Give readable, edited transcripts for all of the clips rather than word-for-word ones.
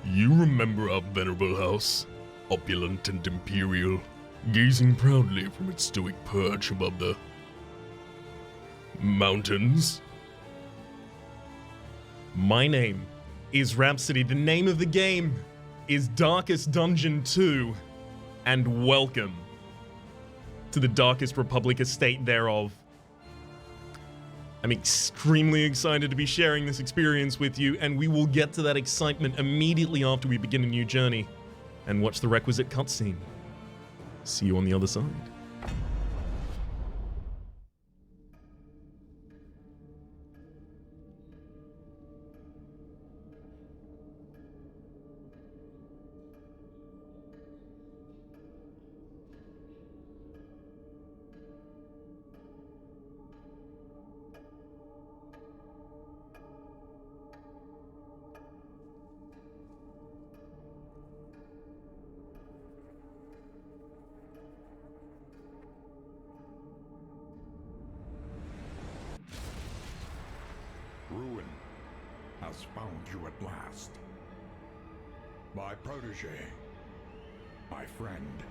You remember our Venerable house, opulent and imperial, gazing proudly from its stoic perch above the mountains? My name is Rhapsody. The name of the game is Darkest Dungeon 2, and welcome to the Darkest Republic estate thereof. I'm extremely excited to be sharing this experience with you, and we will get to that excitement immediately after we begin a new journey and watch the requisite cutscene. See you on the other side. Ruin has found you at last. My protege, my friend.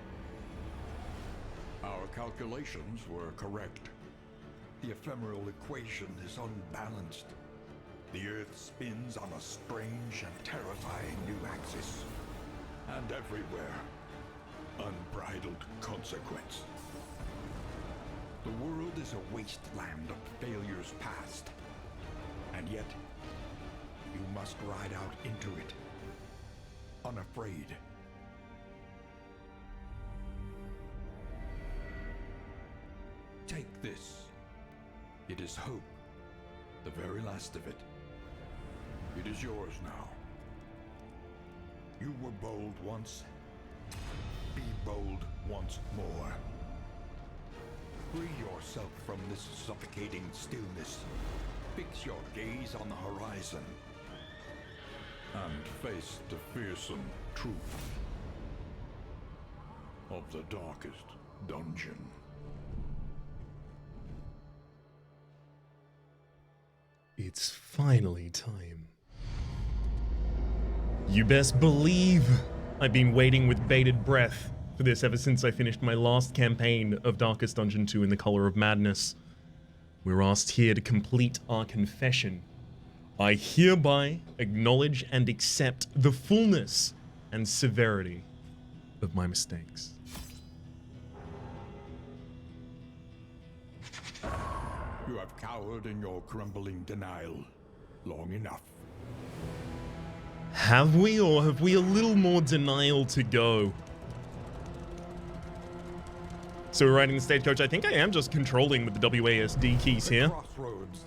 Our calculations were correct. The ephemeral equation is unbalanced. The Earth spins on a strange and terrifying new axis. And everywhere, unbridled consequence. The world is a wasteland of failures past. And yet, you must ride out into it, unafraid. Take this. It is hope, the very last of it. It is yours now. You were bold once. Be bold once more. Free yourself from this suffocating stillness. Fix your gaze on the horizon and face the fearsome truth of the darkest dungeon. It's finally time. You best believe I've been waiting with bated breath for this ever since I finished my last campaign of Darkest Dungeon 2 in the Color of Madness. We're asked here to complete our confession. I hereby acknowledge and accept the fullness and severity of my mistakes. You have cowered in your crumbling denial long enough. Have we, or have we a little more denial to go? So we're riding the stagecoach. I think I am just controlling with the WASD keys here. Crossroads,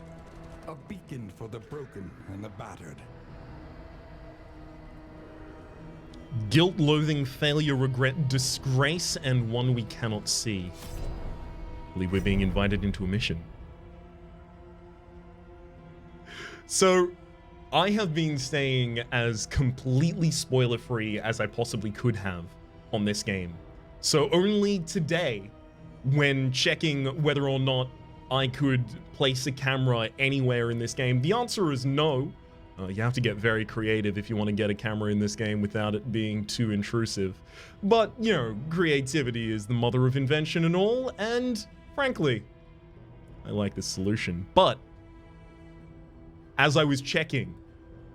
a beacon for the broken and the battered. Guilt, loathing, failure, regret, disgrace, and one we cannot see. I believe we're being invited into a mission. So, I have been staying as completely spoiler-free as I possibly could have on this game. So only today, when checking whether or not I could place a camera anywhere in this game, the answer is no. You have to get very creative if you want to get a camera in this game without it being too intrusive. But, you know, creativity is the mother of invention and all, and frankly, I like this solution. But, as I was checking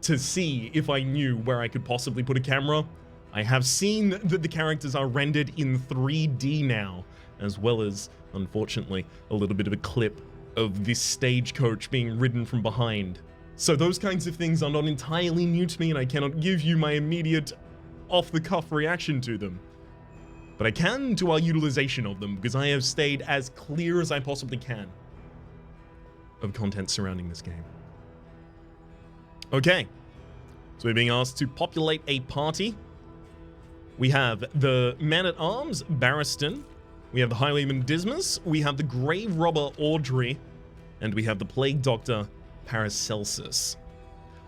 to see if I knew where I could possibly put a camera, I have seen that the characters are rendered in 3D now, as well as, unfortunately, a little bit of a clip of this stagecoach being ridden from behind. So those kinds of things are not entirely new to me, and I cannot give you my immediate off-the-cuff reaction to them. But I can to our utilization of them, because I have stayed as clear as I possibly can of content surrounding this game. Okay, so we're being asked to populate a party. We have the Man-at-Arms, Barristan. We have the Highwayman, Dismas. We have the Grave Robber, Audrey. And we have the Plague Doctor, Paracelsus.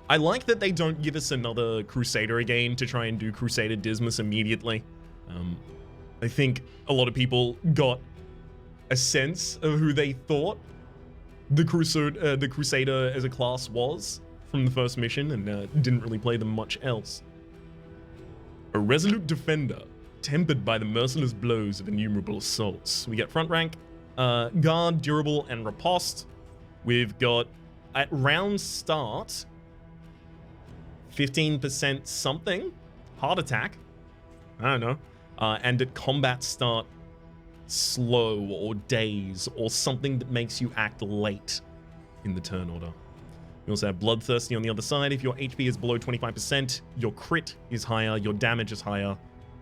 I like that they don't give us another Crusader again to try and do Crusader Dismas immediately. I think a lot of people got a sense of who they thought the Crusader as a class was from the first mission, and didn't really play them much else. A resolute defender, tempered by the merciless blows of innumerable assaults. We get front rank, guard, durable, and riposte. We've got, at round start, 15% something. Heart attack. I don't know. And at combat start, slow or daze or something that makes you act late in the turn order. We also have bloodthirsty on the other side. If your HP is below 25%, your crit is higher, your damage is higher,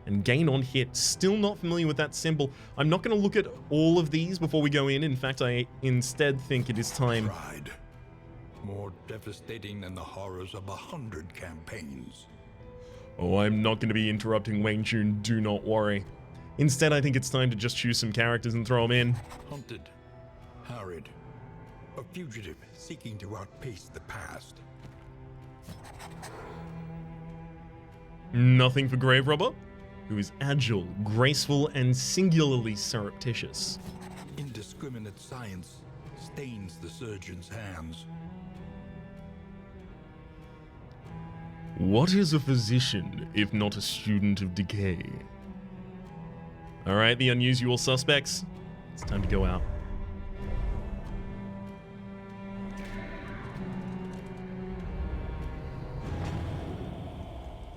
and gain on hit. Still not familiar with that symbol. I'm not going to look at all of these before we go in. In fact, I instead think it is time. Pride. More devastating than the horrors of 100 campaigns. Oh, I'm not going to be interrupting Wayne Chun, do not worry. Instead, I think it's time to just choose some characters and throw them in. Hunted. Harried. A fugitive seeking to outpace the past. Nothing for Grave Robber, who is agile, graceful, and singularly surreptitious. Indiscriminate science stains the surgeon's hands. What is a physician if not a student of decay? All right, the unusual suspects. It's time to go out.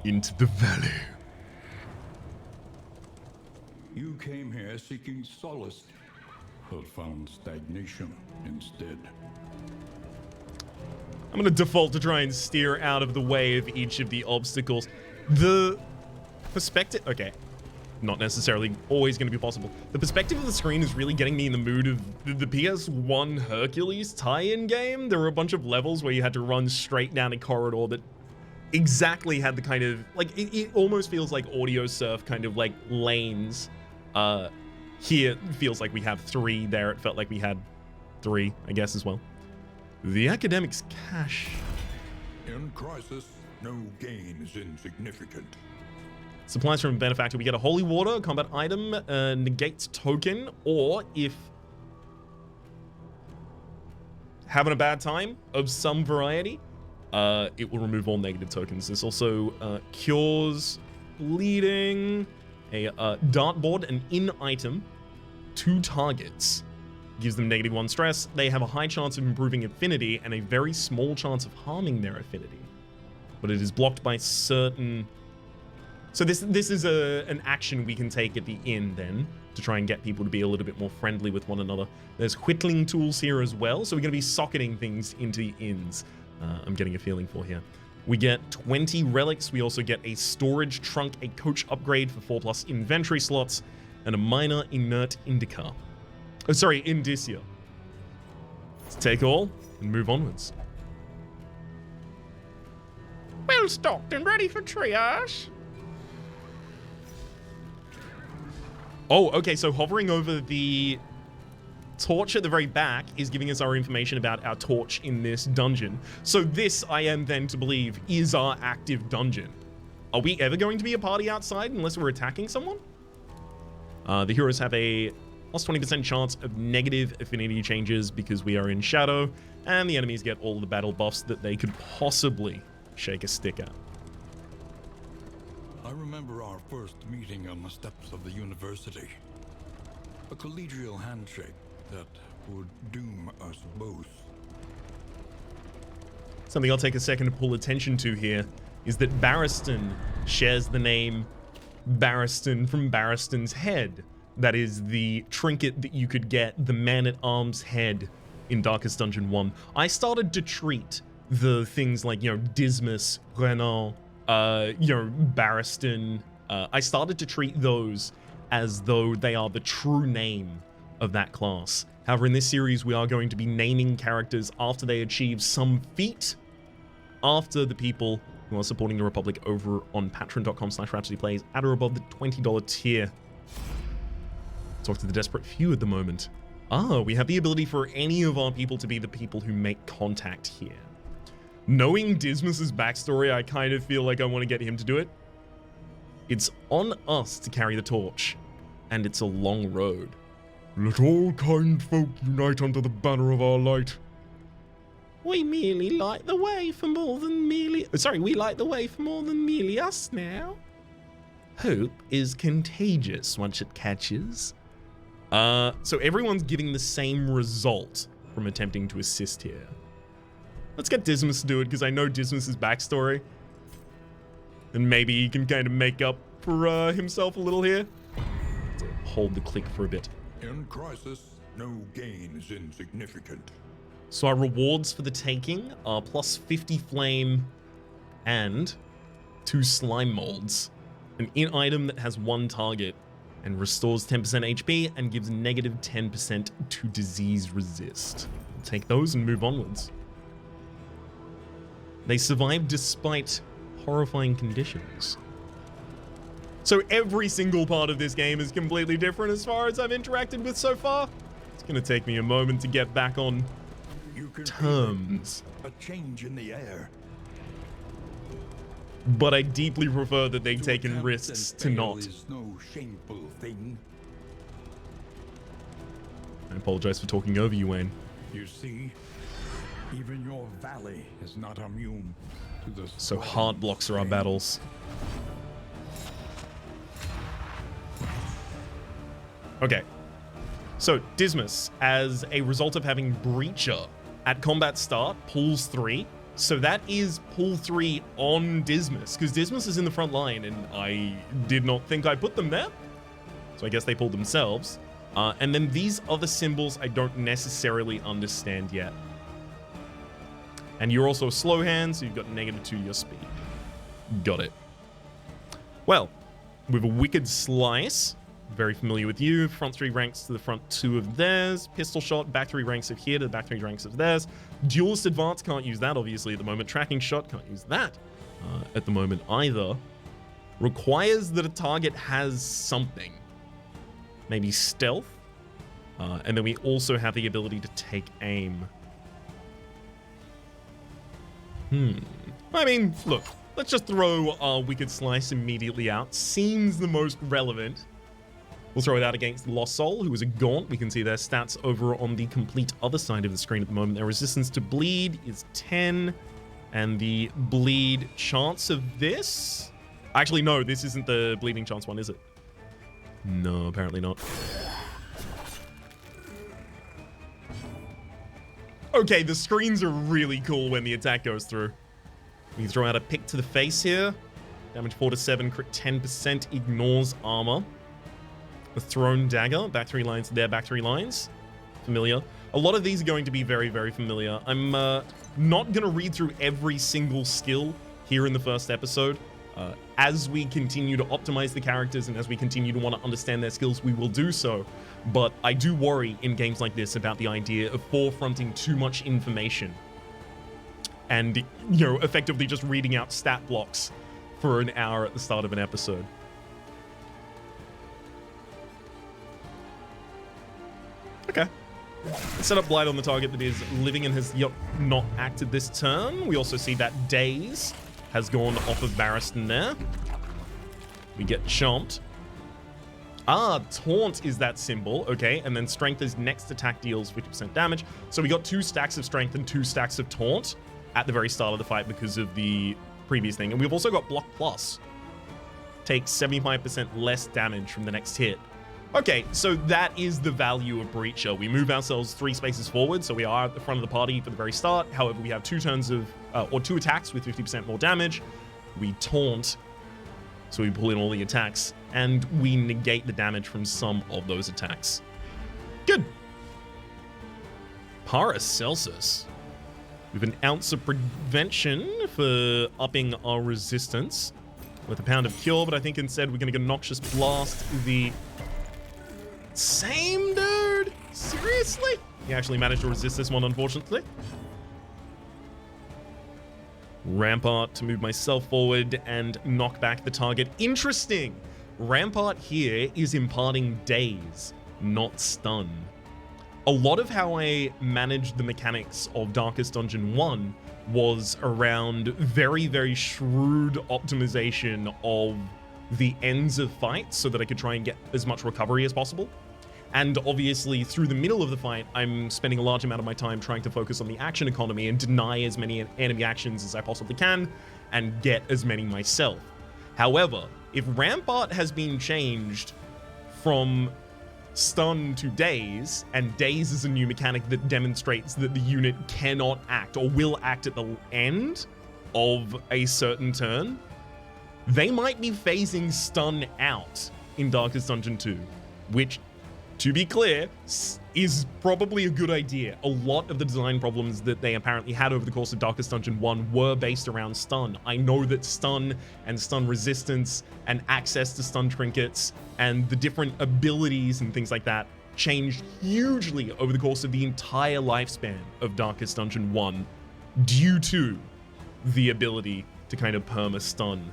Into the valley. You came here seeking solace, but found stagnation instead. I'm going to default to try and steer out of the way of each of the obstacles. The perspective... Okay. Not necessarily always going to be possible. The perspective of the screen is really getting me in the mood of the PS1 Hercules tie-in game. There were a bunch of levels where you had to run straight down a corridor that exactly had the kind of... Like, it almost feels like Audio Surf kind of, like, lanes. Here, it feels like we have 3. There, it felt like we had 3, I guess, as well. The academic's cash. In crisis, no gain is insignificant. Supplies from Benefactor. We get a holy water, a combat item, negates token, or if having a bad time of some variety, it will remove all negative tokens. This also cures bleeding, a dartboard, an in item, 2 targets. Gives them -1 stress. They have a high chance of improving affinity and a very small chance of harming their affinity. But it is blocked by certain... So this is an action we can take at the inn then to try and get people to be a little bit more friendly with one another. There's whittling tools here as well, so we're going to be socketing things into the inns. I'm getting a feeling for here. We get 20 relics. We also get a storage trunk, a coach upgrade for 4+ inventory slots, and a minor inert indica. Oh, sorry, indicia. Let's take all and move onwards. Well stocked and ready for triage. Oh, okay, so hovering over the torch at the very back is giving us our information about our torch in this dungeon. So this, I am then to believe, is our active dungeon. Are we ever going to be a party outside unless we're attacking someone? The heroes have a plus 20% chance of negative affinity changes because we are in shadow, and the enemies get all the battle buffs that they could possibly shake a stick at. I remember our first meeting on the steps of the university. A collegial handshake that would doom us both. Something I'll take a second to pull attention to here is that Barristan shares the name Barristan from Barristan's head. That is the trinket that you could get, the man-at-arms head in Darkest Dungeon 1. I started to treat the things like, Dismas, Renan, Barristan. I started to treat those as though they are the true name of that class. However, in this series, we are going to be naming characters after they achieve some feat, after the people who are supporting the Republic over on patreon.com/RhapsodyPlays at or above the $20 tier. Talk to the desperate few at the moment. We have the ability for any of our people to be the people who make contact here. Knowing Dismas's backstory, I kind of feel like I want to get him to do it. It's on us to carry the torch, and it's a long road. Let all kind folk unite under the banner of our light. We merely light the way for more than merely... Sorry, we light the way for more than merely us now. hope is contagious once it catches. So everyone's getting the same result from attempting to assist here. Let's get Dismas to do it, because I know Dismas's backstory. And maybe he can kind of make up for himself a little here. Let's hold the click for a bit. In crisis, no gain is insignificant. So our rewards for the taking are plus 50 flame and 2 slime molds. An in-item that has 1 target and restores 10% HP and gives negative 10% to disease resist. We'll take those and move onwards. They survive despite horrifying conditions. So every single part of this game is completely different as far as I've interacted with so far. It's going to take me a moment to get back on terms. A change in the air. But I deeply prefer that they've taken attempt risks and to fail not. is no shameful thing. I apologize for talking over you, Wayne. You see, even your valley is not immune to the So hard blocks are our battles. Okay. So Dismas, as a result of having Breacher at combat start, pulls 3. So that is pull 3 on Dismas, because Dismas is in the front line, and I did not think I put them there. So I guess they pulled themselves. And then these other symbols I don't necessarily understand yet. And you're also a slow hand, so you've got -2 to your speed. Got it. Well, with a Wicked Slice, very familiar with you. Front 3 ranks to the front 2 of theirs. Pistol Shot, back 3 ranks of here to the back 3 ranks of theirs. Duelist Advance, can't use that obviously at the moment. Tracking Shot, can't use that at the moment either. Requires that a target has something. Maybe Stealth. And then we also have the ability to take aim. I mean, look, let's just throw our Wicked Slice immediately out. Seems the most relevant. We'll throw it out against Lost Soul, who is a Gaunt. We can see their stats over on the complete other side of the screen at the moment. Their resistance to bleed is 10, and the bleed chance of this... Actually, no, this isn't the bleeding chance one, is it? No, apparently not. Okay, the screens are really cool when the attack goes through. We can throw out a pick to the face here. Damage 4 to 7, crit 10%, ignores armor. The Thrown Dagger, back 3 lines there, back 3 lines. Familiar. A lot of these are going to be very, very familiar. I'm not going to read through every single skill here in the first episode. As we continue to optimize the characters and as we continue to want to understand their skills, we will do so. But I do worry in games like this about the idea of forefronting too much information. And, you know, effectively just reading out stat blocks for an hour at the start of an episode. Okay. Set up Blight on the target that is living and has not acted this turn. We also see that Daze has gone off of Barristan there. We get chomped. Ah, Taunt is that symbol. Okay, and then Strength is next attack deals 50% damage. So we got 2 stacks of Strength and 2 stacks of Taunt at the very start of the fight because of the previous thing. And we've also got Block Plus. Takes 75% less damage from the next hit. Okay, so that is the value of Breacher. We move ourselves 3 spaces forward, so we are at the front of the party for the very start. However, we have 2 turns of, or 2 attacks with 50% more damage. We taunt, so we pull in all the attacks, and we negate the damage from some of those attacks. Good. Paracelsus. We have an ounce of prevention for upping our resistance with a pound of cure, but I think instead we're going to get a Noxious Blast. The same dude? Seriously? He actually managed to resist this one, unfortunately. Rampart to move myself forward and knock back the target. Interesting. Rampart here is imparting Daze, not Stun. A lot of how I managed the mechanics of Darkest Dungeon 1 was around very, very shrewd optimization of the ends of fights so that I could try and get as much recovery as possible. And obviously, through the middle of the fight, I'm spending a large amount of my time trying to focus on the action economy and deny as many enemy actions as I possibly can and get as many myself. However, If Rampart has been changed from stun to daze, and daze is a new mechanic that demonstrates that the unit cannot act or will act at the end of a certain turn, they might be phasing stun out in Darkest Dungeon 2, which, to be clear, is probably a good idea. A lot of the design problems that they apparently had over the course of Darkest Dungeon 1 were based around stun. I know that stun and stun resistance and access to stun trinkets and the different abilities and things like that changed hugely over the course of the entire lifespan of Darkest Dungeon 1 due to the ability to kind of perma-stun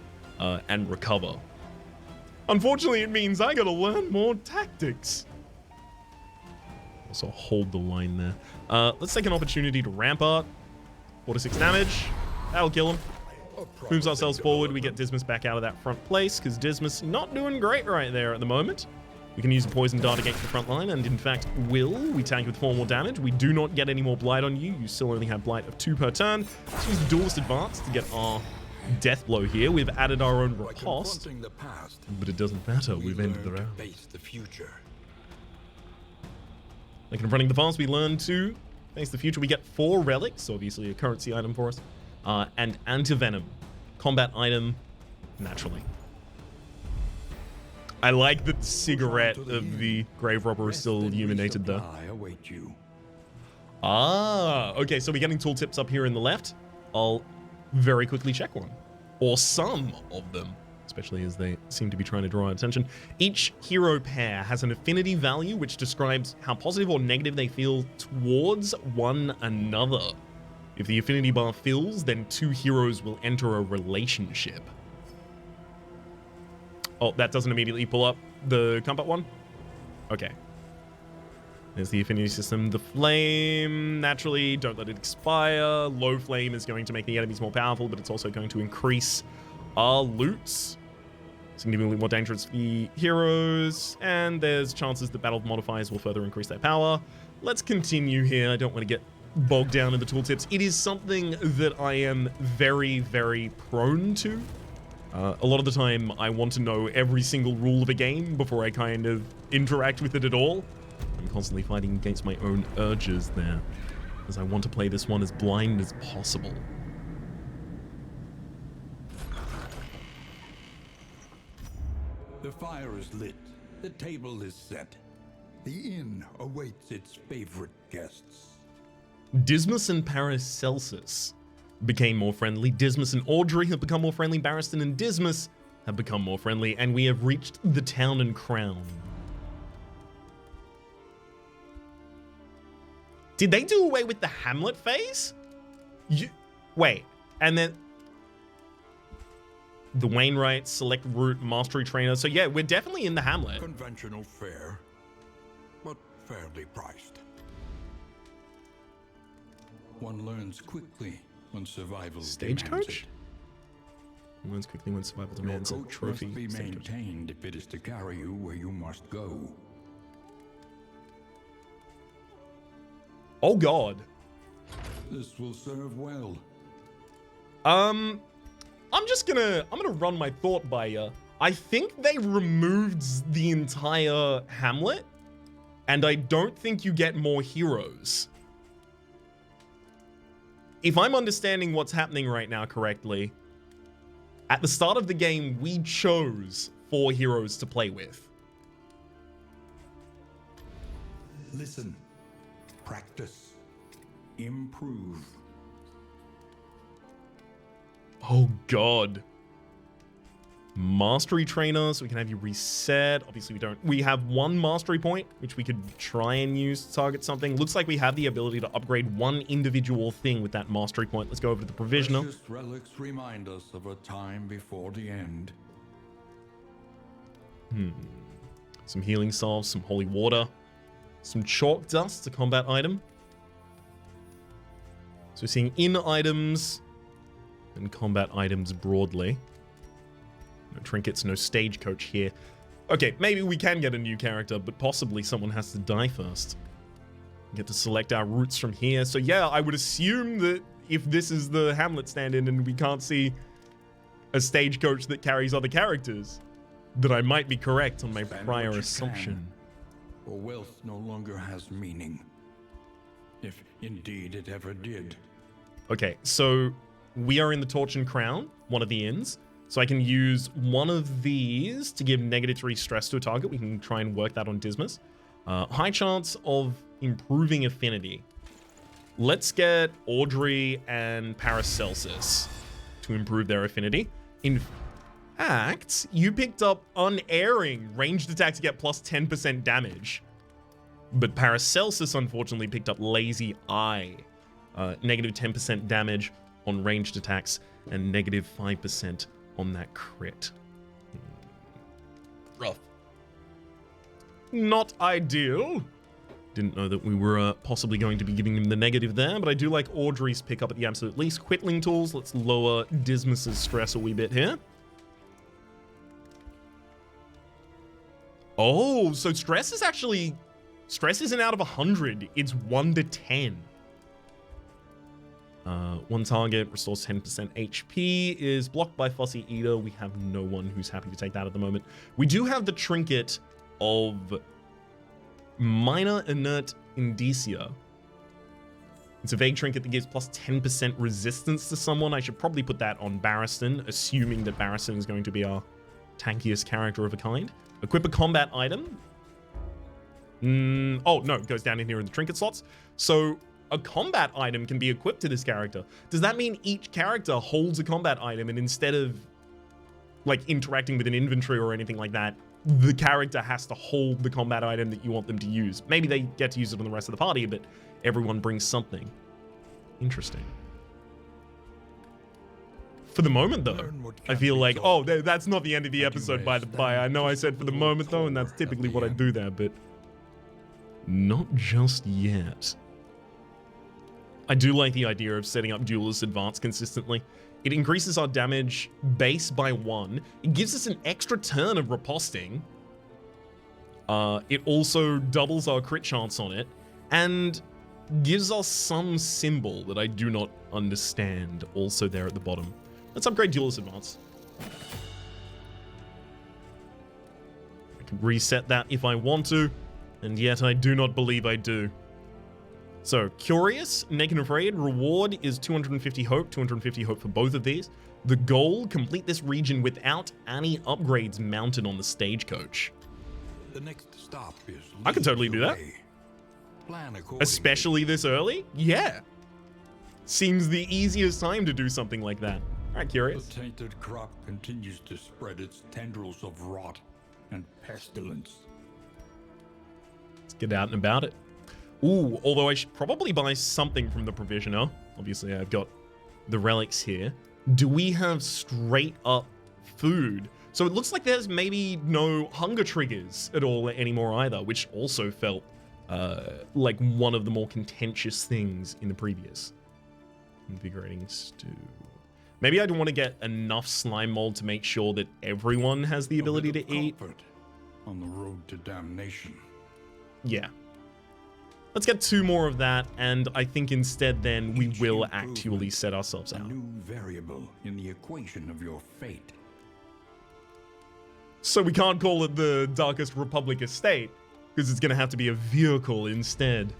and recover. Unfortunately, it means I gotta learn more tactics. Also hold the line there. Let's take an opportunity to Rampart. 4 to 6 damage. That'll kill him. Moves ourselves forward. We get Dismas back out of that front place because Dismas not doing great right there at the moment. We can use a poison dart against the front line, and in fact will. We tank with 4 more damage. We do not get any more blight on you. You still only have blight of 2 per turn. Let's use Duelist Advance to get our death blow here. We've added our own riposte, but it doesn't matter. We've ended the round. Like in running the fast, we learn to face the future. We get 4 relics, obviously a currency item for us, and anti-venom, combat item, naturally. I like that the cigarette of the grave robber is still illuminated there. Ah, okay, so we're getting tooltips up here in the left. I'll very quickly check one, or some of them, especially as they seem to be trying to draw our attention. Each hero pair has an affinity value which describes how positive or negative they feel towards one another. If the affinity bar fills, then 2 heroes will enter a relationship. Oh, that doesn't immediately pull up the combat one? Okay. There's the affinity system. The flame, naturally, don't let it expire. Low flame is going to make the enemies more powerful, but it's also going to increase our loots. Significantly more dangerous for the heroes, and there's chances that battle modifiers will further increase their power. Let's continue here. I don't want to get bogged down in the tooltips. It is something that I am very, very prone to. A lot of the time, I want to know every single rule of a game before I kind of interact with it at all. I'm constantly fighting against my own urges there, as I want to play this one as blind as possible. The fire is lit. The table is set. The inn awaits its favorite guests. Dismas and Paracelsus became more friendly. Dismas and Audrey have become more friendly. Barristan and Dismas have become more friendly, and we have reached the town and crown. Did they do away with the Hamlet phase? Wait, and then the Wainwright, select route, mastery trainer. So yeah, we're definitely in the Hamlet. Conventional fare, but fairly priced. One learns quickly when survival Stagecoach? Learns quickly when survival demands a trophy. Must be maintained if it is to carry you where you must go. Oh god. This will serve well. I'm gonna run my thought by you. I think they removed the entire Hamlet, and I don't think you get more heroes. If I'm understanding what's happening right now correctly, at the start of the game, we chose 4 heroes to play with. Listen, practice, improve. Oh god. Mastery trainer, so we can have you reset. Obviously we don't. We have 1 mastery point, which we could try and use to target something. Looks like we have the ability to upgrade 1 individual thing with that mastery point. Let's go over to the provisional. Precious relics remind us of a time before the end. Some healing salves, some holy water, some chalk dust, a combat item. So we're seeing in items and combat items broadly. No trinkets, no stagecoach here. Okay, maybe we can get a new character, but possibly someone has to die first. Get to select our routes from here. So yeah, I would assume that if this is the Hamlet stand-in and we can't see a stagecoach that carries other characters, that I might be correct on my Spend prior what you assumption. can, for wealth no longer has meaning. If indeed it ever did. Okay, so we are in the Torch and Crown, one of the inns. So I can use one of these to give -3 stress to a target. We can try and work that on Dismas. High chance of improving affinity. Let's get Audrey and Paracelsus to improve their affinity. In fact, you picked up Unerring, ranged attack to get plus 10% damage. But Paracelsus unfortunately picked up Lazy Eye, -10% damage on ranged attacks and -5% on that crit. Rough. Not ideal. Didn't know that we were possibly going to be giving him the negative there, but I do like Audrey's pickup at the absolute least. Quitling tools, let's lower Dismas's stress a wee bit here. Oh, so stress isn't out of 100, it's 1 to 10. One target restores 10% HP, is blocked by Fussy Eater. We have no one who's happy to take that at the moment. We do have the trinket of Minor Inert Indicia. It's a vague trinket that gives plus 10% resistance to someone. I should probably put that on Barristan, assuming that Barristan is going to be our tankiest character of a kind. Equip a combat item. Oh, no, it goes down in here in the trinket slots. So a combat item can be equipped to this character. Does that mean each character holds a combat item and instead of like interacting with an inventory or anything like that, the character has to hold the combat item that you want them to use? Maybe they get to use it on the rest of the party, but everyone brings something. Interesting. For the moment, though, I feel like, oh, that's not the end of the episode, by the by. I know I said for the moment, though, and that's typically what I do there, but not just yet. I do like the idea of setting up Duelist Advance consistently. It increases our damage base by 1. It gives us an extra turn of riposting. It also doubles our crit chance on it, and gives us some symbol that I do not understand also there at the bottom. Let's upgrade Duelist Advance. I can reset that if I want to, and yet I do not believe I do. So, Curious, Naked and Afraid, reward is 250 hope for both of these. The goal, complete this region without any upgrades mounted on the stagecoach. The next stop is I could totally do that. Plan accordingly. Especially this early? Yeah. Seems the easiest time to do something like that. Alright, Curious. The tainted crop continues to spread its tendrils of rot and pestilence. Let's get out and about it. Ooh, although I should probably buy something from the Provisioner. Obviously, I've got the relics here. Do we have straight up food? So it looks like there's maybe no hunger triggers at all anymore either, which also felt like one of the more contentious things in the previous. Invigorating stew. Maybe I'd want to get enough slime mold to make sure that everyone has the ability to eat. On the road to damnation. Yeah. Let's get 2 more of that, and I think instead then we will actually set ourselves out. A new variable in the equation of your fate. So we can't call it the Darkest Republic Estate, because it's going to have to be a vehicle instead.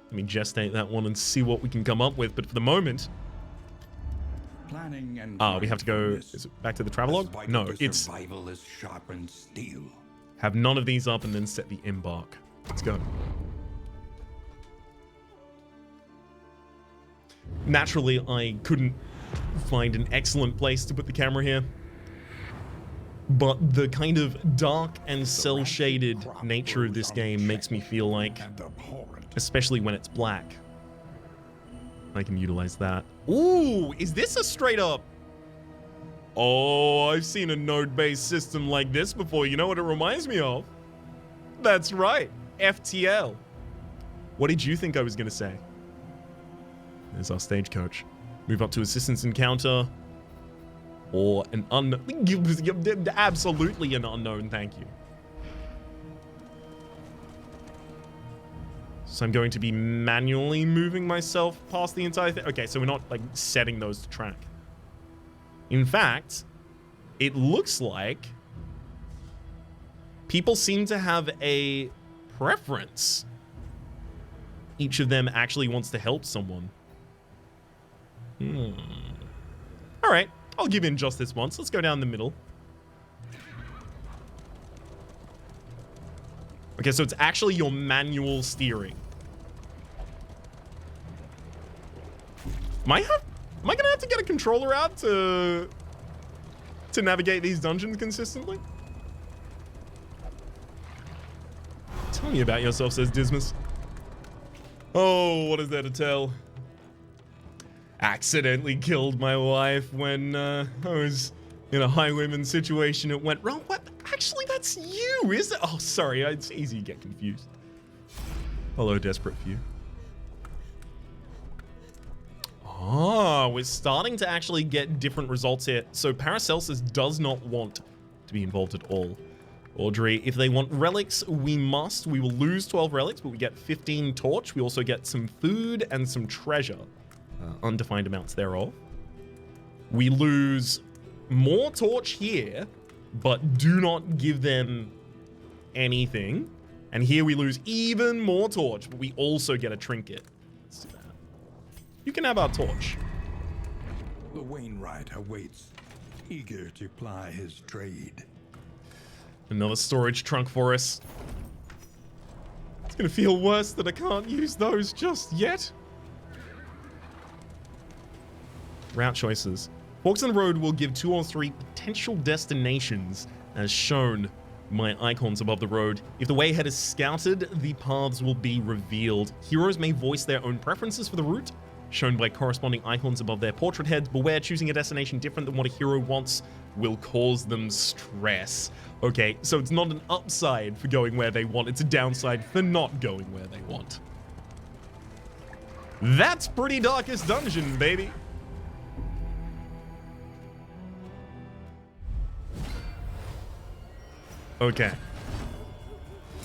Let me gestate that one and see what we can come up with, but for the moment... Planning and we have to go... Is it back to the travelogue? No, it's... Survival is sharpened steel. Have none of these up and then set the embark. Let's go. Naturally, I couldn't find an excellent place to put the camera here. But the kind of dark and cel-shaded nature of this game makes me feel like, especially when it's black, I can utilize that. Ooh, is this a straight up? Oh, I've seen a node-based system like this before. You know what it reminds me of? That's right, FTL. What did you think I was going to say? There's our stagecoach. Move up to assistance encounter. Or an unknown. Absolutely an unknown, thank you. So I'm going to be manually moving myself past the entire thing. Okay, so we're not like setting those to track. In fact, it looks like people seem to have a preference. Each of them actually wants to help someone. All right, I'll give in just this once. Let's go down the middle. Okay, so it's actually your manual steering. Am I gonna have to get a controller out to navigate these dungeons consistently? Tell me about yourself, says Dismas. Oh, what is there to tell? Accidentally killed my wife when I was in a highwayman situation. It went wrong. What? Actually, that's you, is it? Oh, sorry. It's easy to get confused. Hello, Desperate Few. Oh, we're starting to actually get different results here. So Paracelsus does not want to be involved at all. Audrey, if they want relics, we must. We will lose 12 relics, but we get 15 torch. We also get some food and some treasure. Undefined amounts thereof. We lose more torch here, but do not give them anything. And here we lose even more torch, but we also get a trinket. Let's do that. You can have our torch. The Wainwright awaits, eager to ply his trade. Another storage trunk for us. It's gonna feel worse that I can't use those just yet. Route choices. Forks in the road will give 2 or 3 potential destinations as shown my icons above the road. If the wayhead is scouted, the paths will be revealed. Heroes may voice their own preferences for the route, shown by corresponding icons above their portrait heads. Beware, choosing a destination different than what a hero wants will cause them stress. Okay, so it's not an upside for going where they want, it's a downside for not going where they want. That's Pretty Darkest Dungeon, baby. Okay.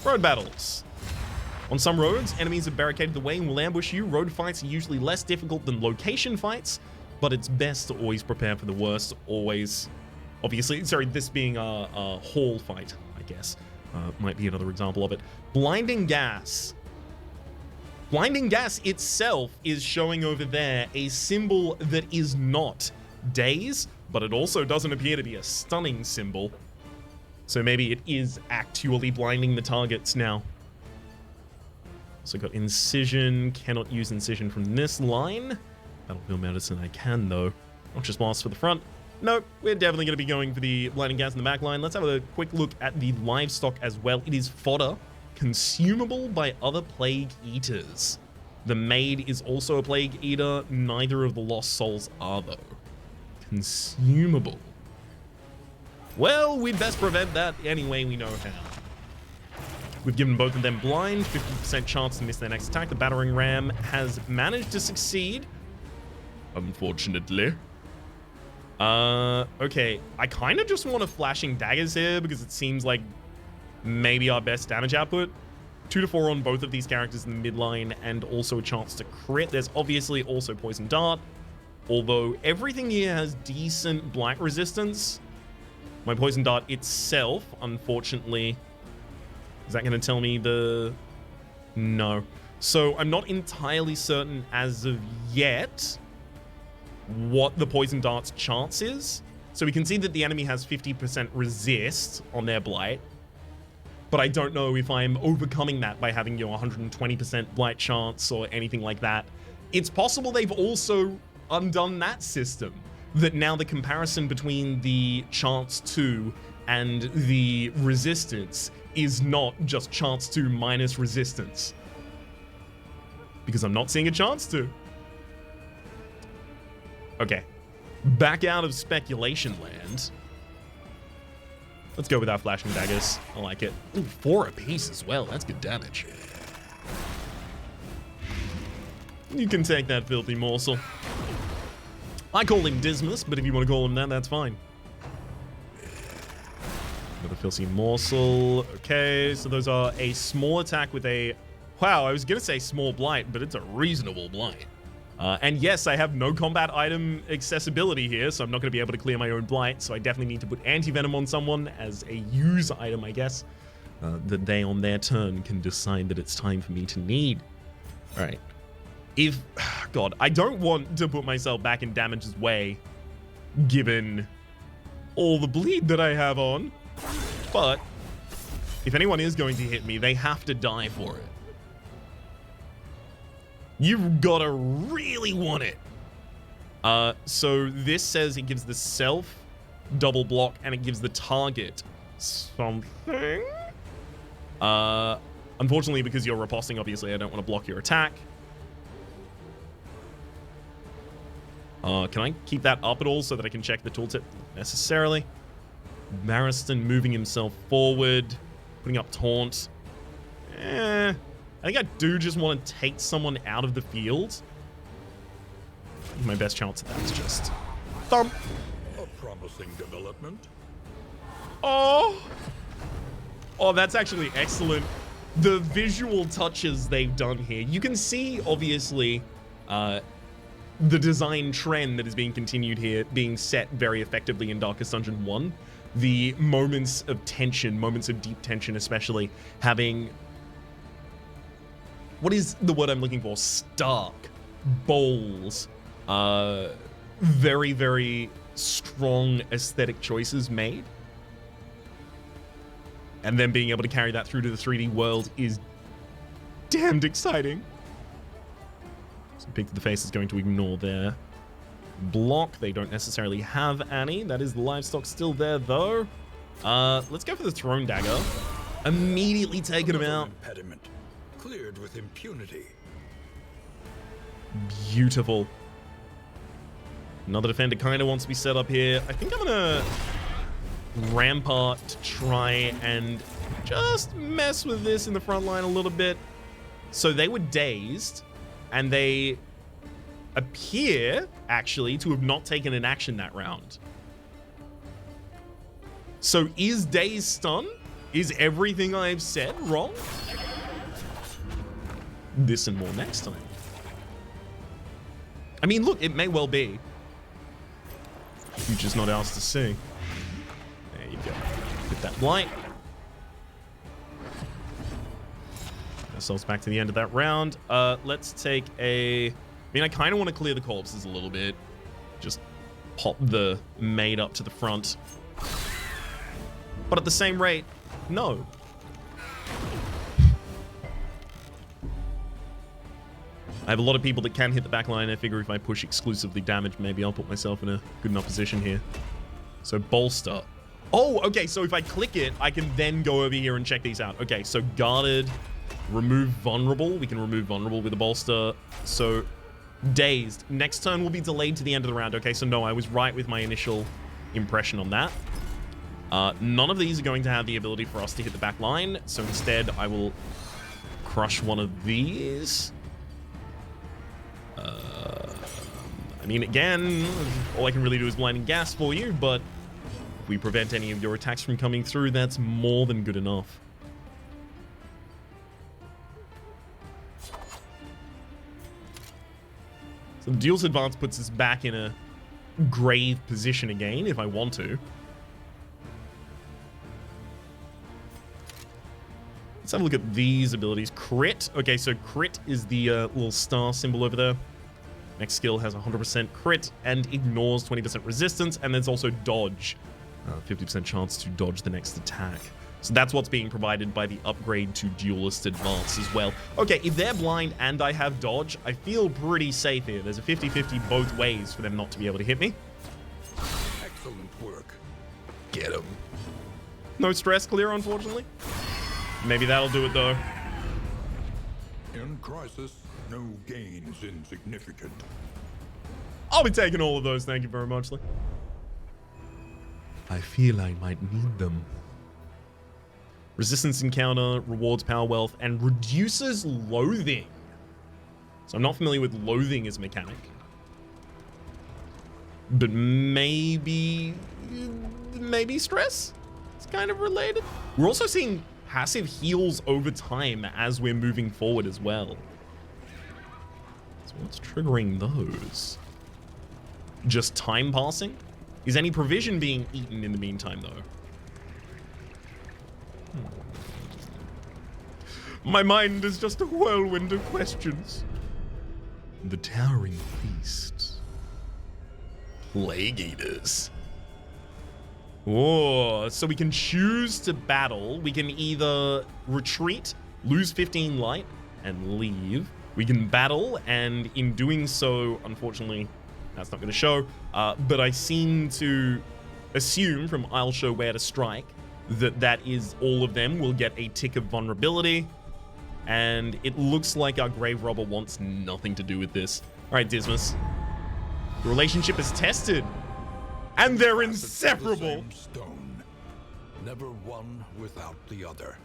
Road battles. On some roads, enemies have barricaded the way and will ambush you. Road fights are usually less difficult than location fights, but it's best to always prepare for the worst, always. Obviously, sorry, this being a hall fight, I guess, might be another example of it. Blinding gas. Blinding gas itself is showing over there a symbol that is not daze, but it also doesn't appear to be a stunning symbol. So maybe it is actually blinding the targets now. Also got incision. Cannot use incision from this line. Battlefield medicine I can though. Noxious blast for the front. Nope, we're definitely going to be going for the blinding gas in the back line. Let's have a quick look at the livestock as well. It is fodder, consumable by other plague eaters. The maid is also a plague eater. Neither of the lost souls are though. Consumable. Well, we'd best prevent that any way we know how. We've given both of them blind, 50% chance to miss their next attack. The battering ram has managed to succeed. Unfortunately. Okay. I kind of just want a flashing daggers here because it seems like maybe our best damage output. 2 to 4 on both of these characters in the midline and also a chance to crit. There's obviously also poison dart, although everything here has decent blight resistance. My poison dart itself, unfortunately, is that going to tell me the... No. So I'm not entirely certain as of yet what the poison dart's chance is. So we can see that the enemy has 50% resist on their blight, but I don't know if I'm overcoming that by having your 120% blight chance or anything like that. It's possible they've also undone that system, that now the comparison between the chance to and the resistance is not just chance to minus resistance. Because I'm not seeing a chance to. Okay. Back out of speculation land. Let's go with our flashing daggers. I like it. Ooh, 4 apiece as well. That's good damage. You can take that filthy morsel. I call him Dismas, but if you want to call him that, that's fine. Another filthy morsel. Okay, so those are a small attack with a... Wow, I was going to say small blight, but it's a reasonable blight. And yes, I have no combat item accessibility here, so I'm not going to be able to clear my own blight, so I definitely need to put anti-venom on someone as a use item, I guess. that they on their turn can decide that it's time for me to need. All right. If, God, I don't want to put myself back in damage's way, given all the bleed that I have on, but if anyone is going to hit me, they have to die for it. You've gotta really want it. So this says it gives the self double block and it gives the target something. Unfortunately, because you're riposting, obviously I don't want to block your attack. Can I keep that up at all so that I can check the tooltip? Not necessarily. Mariston moving himself forward, putting up taunt. I think I do just want to take someone out of the field. My best chance at that is just thump. A promising development. Oh, that's actually excellent. The visual touches they've done here. You can see, obviously, the design trend that is being continued here, being set very effectively in Darkest Dungeon 1. The moments of tension, moments of deep tension especially, having... What is the word I'm looking for? Stark. Bowls. Very, very strong aesthetic choices made. And then being able to carry that through to the 3D world is damned exciting. So Pick to the Face is going to ignore their block. They don't necessarily have any. That is the livestock still there, though. Let's go for the Throne Dagger. Immediately taking him out. Impediment cleared with impunity. Beautiful. Another defender kind of wants to be set up here. I think I'm going to Rampart to try and just mess with this in the front line a little bit. So they were dazed, and they appear, actually, to have not taken an action that round. So is Daze stun? Is everything I've said wrong? This and more next time. I mean, look, it may well be. You're just not ours to see. There you go. Hit that blight. Ourselves back to the end of that round. Let's take a... I mean, I kind of want to clear the corpses a little bit. Just pop the maid up to the front. But at the same rate, no. I have a lot of people that can hit the back line. I figure if I push exclusively damage, maybe I'll put myself in a good enough position here. So bolster. Oh, okay. So if I click it, I can then go over here and check these out. Okay, so guarded, remove vulnerable. We can remove vulnerable with a bolster. So dazed. Next turn will be delayed to the end of the round. Okay, so no, I was right with my initial impression on that. None of these are going to have the ability for us to hit the back line. So instead, I will crush one of these. I mean, again, all I can really do is blinding gas for you, but if we prevent any of your attacks from coming through, that's more than good enough. So the Duel's Advance puts us back in a grave position again, if I want to. Let's have a look at these abilities. Crit. Okay, so crit is the little star symbol over there. Next skill has 100% crit and ignores 20% resistance, and there's also dodge. 50% chance to dodge the next attack. So that's what's being provided by the upgrade to Duelist Advance as well. Okay, if they're blind and I have dodge, I feel pretty safe here. There's a 50-50 both ways for them not to be able to hit me. Excellent work. Get him. No stress clear, unfortunately. Maybe that'll do it, though. In crisis, no gain is insignificant. I'll be taking all of those, thank you very much, Lee. I feel I might need them. Resistance encounter, rewards power wealth, and reduces loathing. So I'm not familiar with loathing as a mechanic. But maybe stress? It's kind of related. We're also seeing passive heals over time as we're moving forward as well. So what's triggering those? Just time passing? Is any provision being eaten in the meantime, though? My mind is just a whirlwind of questions. The Towering Feast. Plague Eaters. Oh, so we can choose to battle. We can either retreat, lose 15 light, and leave. We can battle, and in doing so, unfortunately, that's not going to show, but I seem to assume from I'll show where to strike that that is all of them will get a tick of vulnerability, and it looks like our grave robber wants nothing to do with this. All right, Dismas. The relationship is tested, and they're inseparable. The same stone, never one without the other.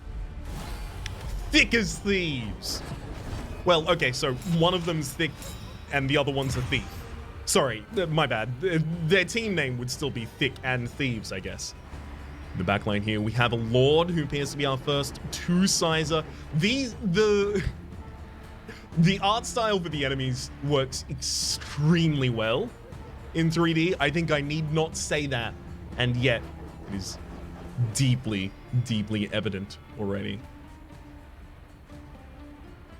Thick as thieves. Well, okay, so one of them's thick and the other one's a thief. Sorry, my bad. Their team name would still be Thick and Thieves, I guess. In the backline here, we have a Lord who appears to be our first two-sizer. The art style for the enemies works extremely well in 3D. I think I need not say that, and yet it is deeply, deeply evident already.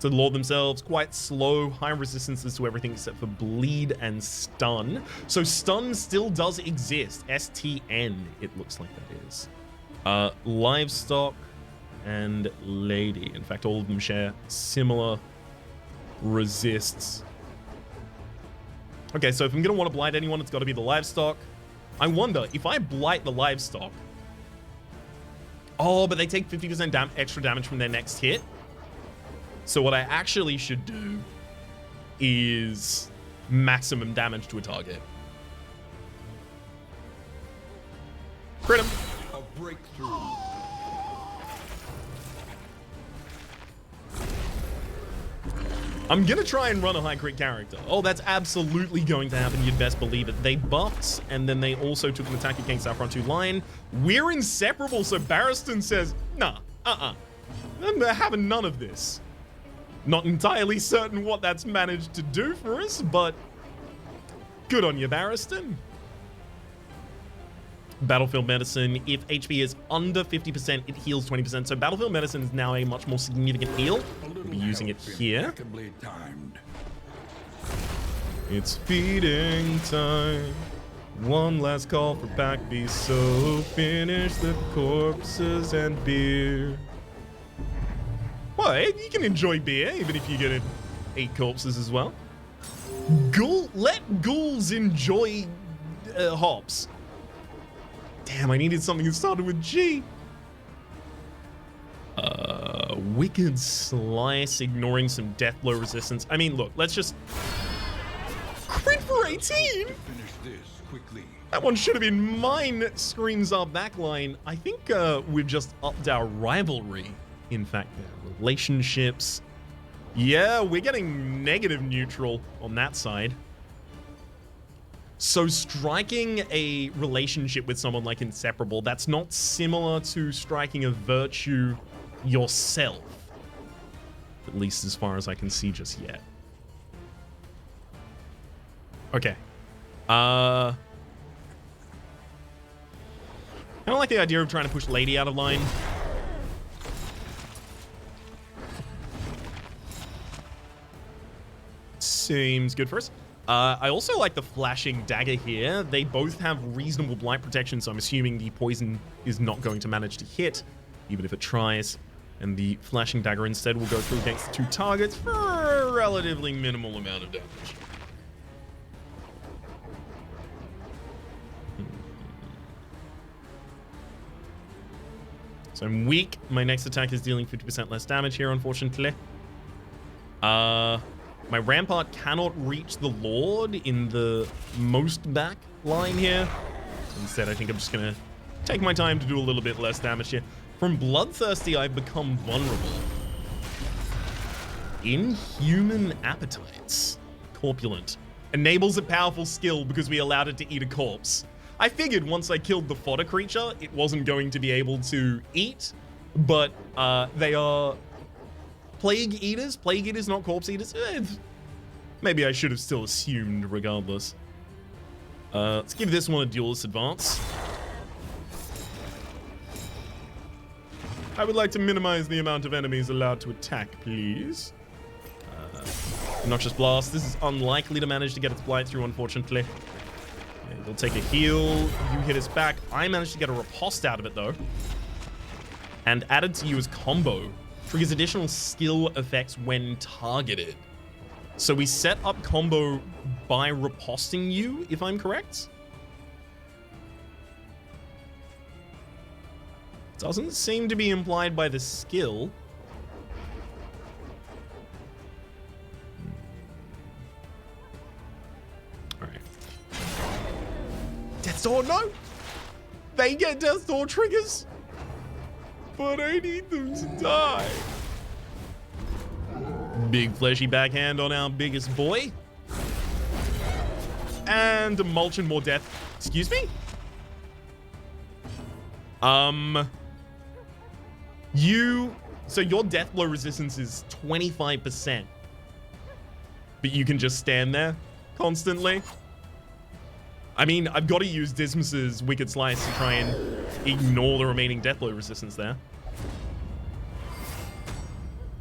So the Lord themselves, quite slow, high resistances to everything except for bleed and stun. So stun still does exist. STN, it looks like that is. Livestock and Lady. In fact, all of them share similar resists. Okay, so if I'm gonna want to blight anyone, it's got to be the Livestock. I wonder, if I blight the Livestock... Oh, but they take 50% extra damage from their next hit. So what I actually should do is maximum damage to a target. Crit him. A breakthrough. I'm gonna try and run a high crit character. Oh, that's absolutely going to happen. You'd best believe it. They buffed, and then they also took an attack against our front two line. We're inseparable, so Barristan says, nah, I'm having none of this. Not entirely certain what that's managed to do for us, but good on you, Barristan. Battlefield Medicine, if HP is under 50%, it heals 20%. So Battlefield Medicine is now a much more significant heal. We'll be using it here. It's feeding time. One last call for Backbeast, so finish the corpses and beer. Well, hey, you can enjoy beer, even if you get 8 corpses as well. Let ghouls enjoy hops. Damn, I needed something that started with G. Wicked Slice, ignoring some death blow resistance. I mean, look, let's just... Crit for 18? Finish this quickly. That one should have been mine, screams our backline. I think we've just upped our rivalry. In fact, their relationships. Yeah, we're getting negative neutral on that side. So striking a relationship with someone like Inseparable, that's not similar to striking a virtue yourself. At least as far as I can see just yet. Okay. I don't like the idea of trying to push Lady out of line. Seems good for us. I also like the flashing dagger here. They both have reasonable blight protection, so I'm assuming the poison is not going to manage to hit, even if it tries. And the flashing dagger instead will go through against the 2 targets for a relatively minimal amount of damage. So I'm weak. My next attack is dealing 50% less damage here, unfortunately. My Rampart cannot reach the Lord in the most back line here. So instead, I think I'm just going to take my time to do a little bit less damage here. From Bloodthirsty, I've become vulnerable. Inhuman Appetites. Corpulent. Enables a powerful skill because we allowed it to eat a corpse. I figured once I killed the fodder creature, it wasn't going to be able to eat, but they are... Plague Eaters? Plague Eaters, not Corpse Eaters? Maybe I should have still assumed regardless. Let's give this one a Duelist Advance. I would like to minimize the amount of enemies allowed to attack, please. Noxious Blast. This is unlikely to manage to get its blight through, unfortunately. Yeah, we'll take a heal. You hit us back. I managed to get a riposte out of it, though. And added to you as combo. Triggers additional skill effects when targeted. So we set up combo by riposting you, if I'm correct. Doesn't seem to be implied by the skill. Alright. Death's Door, no! They get Death's Door triggers! But I need them to die. Big fleshy backhand on our biggest boy. And a mulch and more death. Excuse me? So your death blow resistance is 25%. But you can just stand there constantly. I mean, I've got to use Dismas's Wicked Slice to try and ignore the remaining death blow resistance there.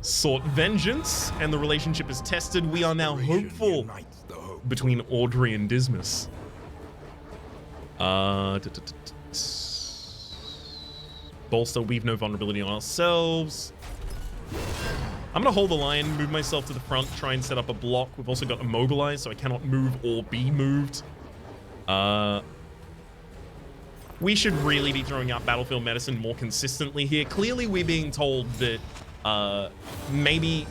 Sought vengeance, and the relationship is tested. We are now hopeful between Audrey and Dismas. Bolster, we've no vulnerability on ourselves. I'm gonna hold the line, move myself to the front, try and set up a block. We've also got immobilized, so I cannot move or be moved. We should really be throwing out battlefield medicine more consistently here. Clearly, we're being told that maybe...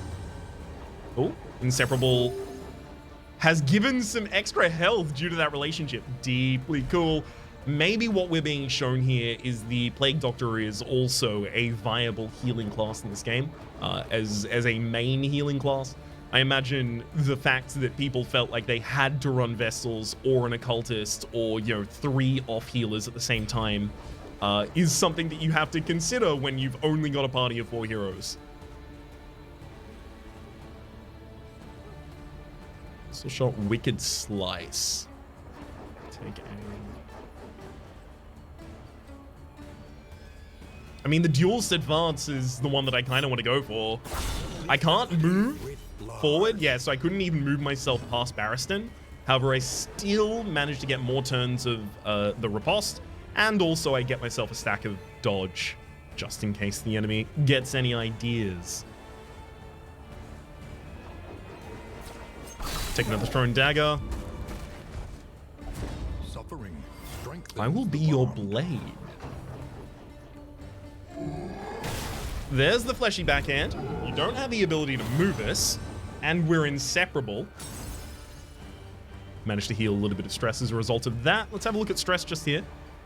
Oh, Inseparable has given some extra health due to that relationship. Deeply cool. Maybe what we're being shown here is the Plague Doctor is also a viable healing class in this game, as a main healing class. I imagine the fact that people felt like they had to run Vestals or an Occultist or, you know, 3 off healers at the same time is something that you have to consider when you've only got a party of 4 heroes. So shot Wicked Slice. Take aim. I mean, the duelist advance is the one that I kind of want to go for. I can't move forward. Yeah, so I couldn't even move myself past Barristan. However, I still managed to get more turns of the riposte, and also I get myself a stack of dodge, just in case the enemy gets any ideas. Take another thrown dagger. I will be your blade. There's the fleshy backhand. You don't have the ability to move us, and we're inseparable. Managed to heal a little bit of stress as a result of that. Let's have a look at stress just here.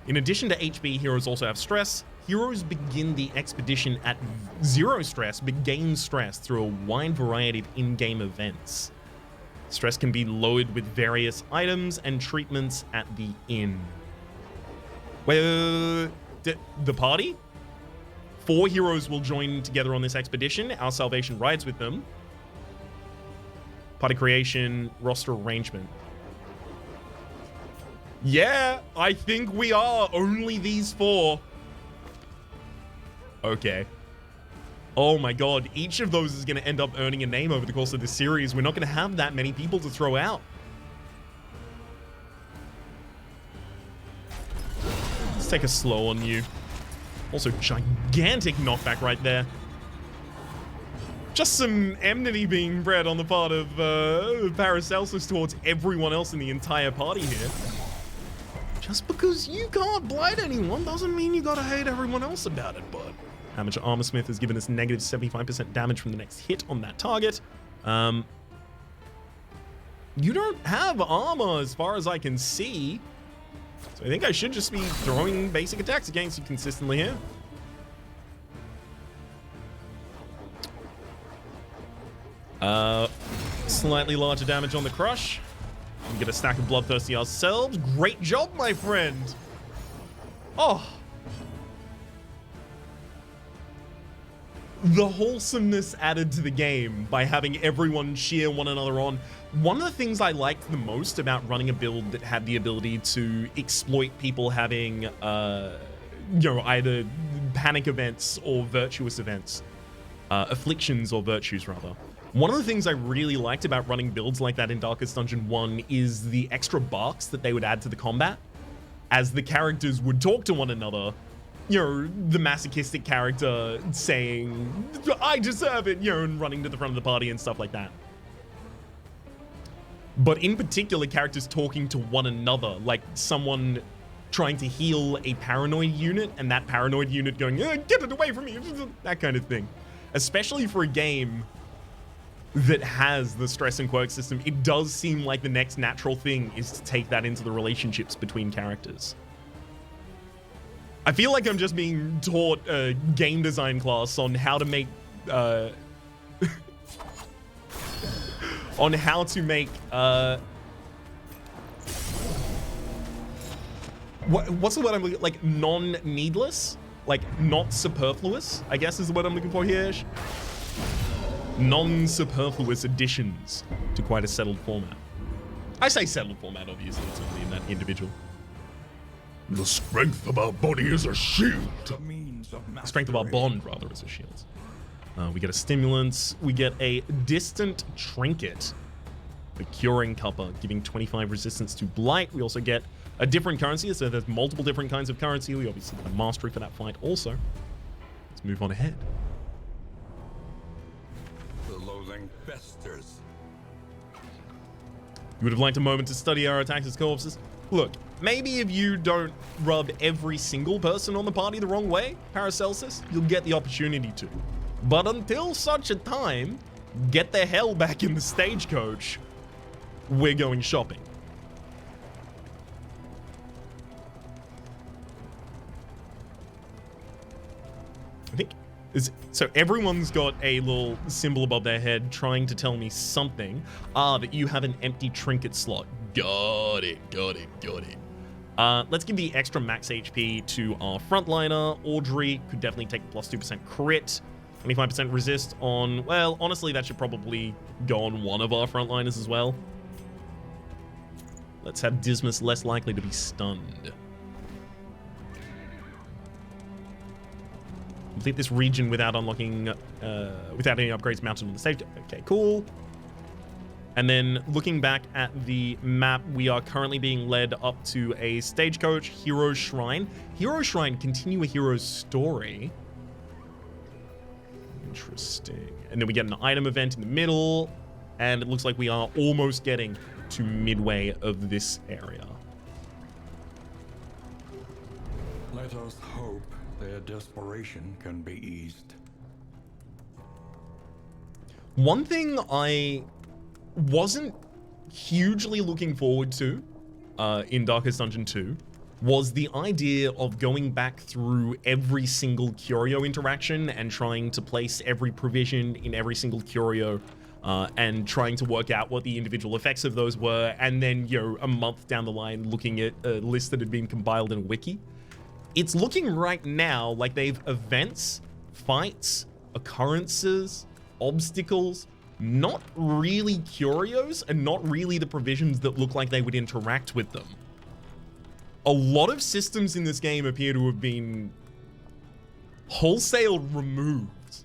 In addition to HP, heroes also have stress. Heroes begin the expedition at 0 stress, but gain stress through a wide variety of in-game events. Stress can be lowered with various items and treatments at the inn. Well, the party? 4 heroes will join together on this expedition. Our salvation rides with them. Party creation, roster arrangement. Yeah, I think we are only these 4. Okay. Oh my god, each of those is going to end up earning a name over the course of this series. We're not going to have that many people to throw out. Let's take a slow on you. Also, gigantic knockback right there. Just some enmity being bred on the part of Paracelsus towards everyone else in the entire party here. Just because you can't blight anyone doesn't mean you gotta hate everyone else about it, bud. Amateur Armorsmith has given us negative 75% damage from the next hit on that target. You don't have armor as far as I can see. So I think I should just be throwing basic attacks against you consistently here. Slightly larger damage on the crush. We get a stack of Bloodthirsty ourselves. Great job, my friend. Oh. The wholesomeness added to the game by having everyone cheer one another on. One of the things I liked the most about running a build that had the ability to exploit people having, you know, either panic events or virtuous events, afflictions or virtues rather. One of the things I really liked about running builds like that in Darkest Dungeon 1 is the extra barks that they would add to the combat as the characters would talk to one another. You know, the masochistic character saying, I deserve it, you know, and running to the front of the party and stuff like that. But in particular, characters talking to one another, like someone trying to heal a paranoid unit and that paranoid unit going, get it away from me, that kind of thing. Especially for a game that has the stress and quirk system, it does seem like the next natural thing is to take that into the relationships between characters. I feel like I'm just being taught a game design class on how to make on how to make what's the word I'm looking, like non-needless, like not superfluous, I guess is the word I'm looking for here. Non-superfluous additions to quite a settled format. I say settled format, obviously, it's only in that individual. The strength of our body is a shield. The strength of our bond, rather, is a shield. We get a stimulant. We get a distant trinket. The curing cuppa, giving 25 resistance to blight. We also get a different currency, so there's multiple different kinds of currency. We obviously get a mastery for that fight also. Let's move on ahead. The loathing festers. You would have liked a moment to study our attacks as corpses. Look, maybe if you don't rub every single person on the party the wrong way, Paracelsus, you'll get the opportunity to. But until such a time, get the hell back in the stagecoach. We're going shopping. I think so everyone's got a little symbol above their head trying to tell me something. That you have an empty trinket slot. Got it. Let's give the extra max HP to our frontliner. Audrey could definitely take plus 2% crit. 25% resist on, well, honestly, that should probably go on one of our frontliners as well. Let's have Dismas less likely to be stunned. Complete this region without unlocking, without any upgrades mounted on the stage. Okay, cool. And then looking back at the map, we are currently being led up to a stagecoach, Hero Shrine. Hero Shrine, continue a hero's story. Interesting. And then we get an item event in the middle, and it looks like we are almost getting to midway of this area. Let us hope their desperation can be eased. One thing I wasn't hugely looking forward to in Darkest Dungeon 2 was the idea of going back through every single curio interaction and trying to place every provision in every single curio and trying to work out what the individual effects of those were, and then, you know, a month down the line looking at a list that had been compiled in a wiki. It's looking right now like they've events, fights, occurrences, obstacles, not really curios, and not really the provisions that look like they would interact with them. A lot of systems in this game appear to have been wholesale removed.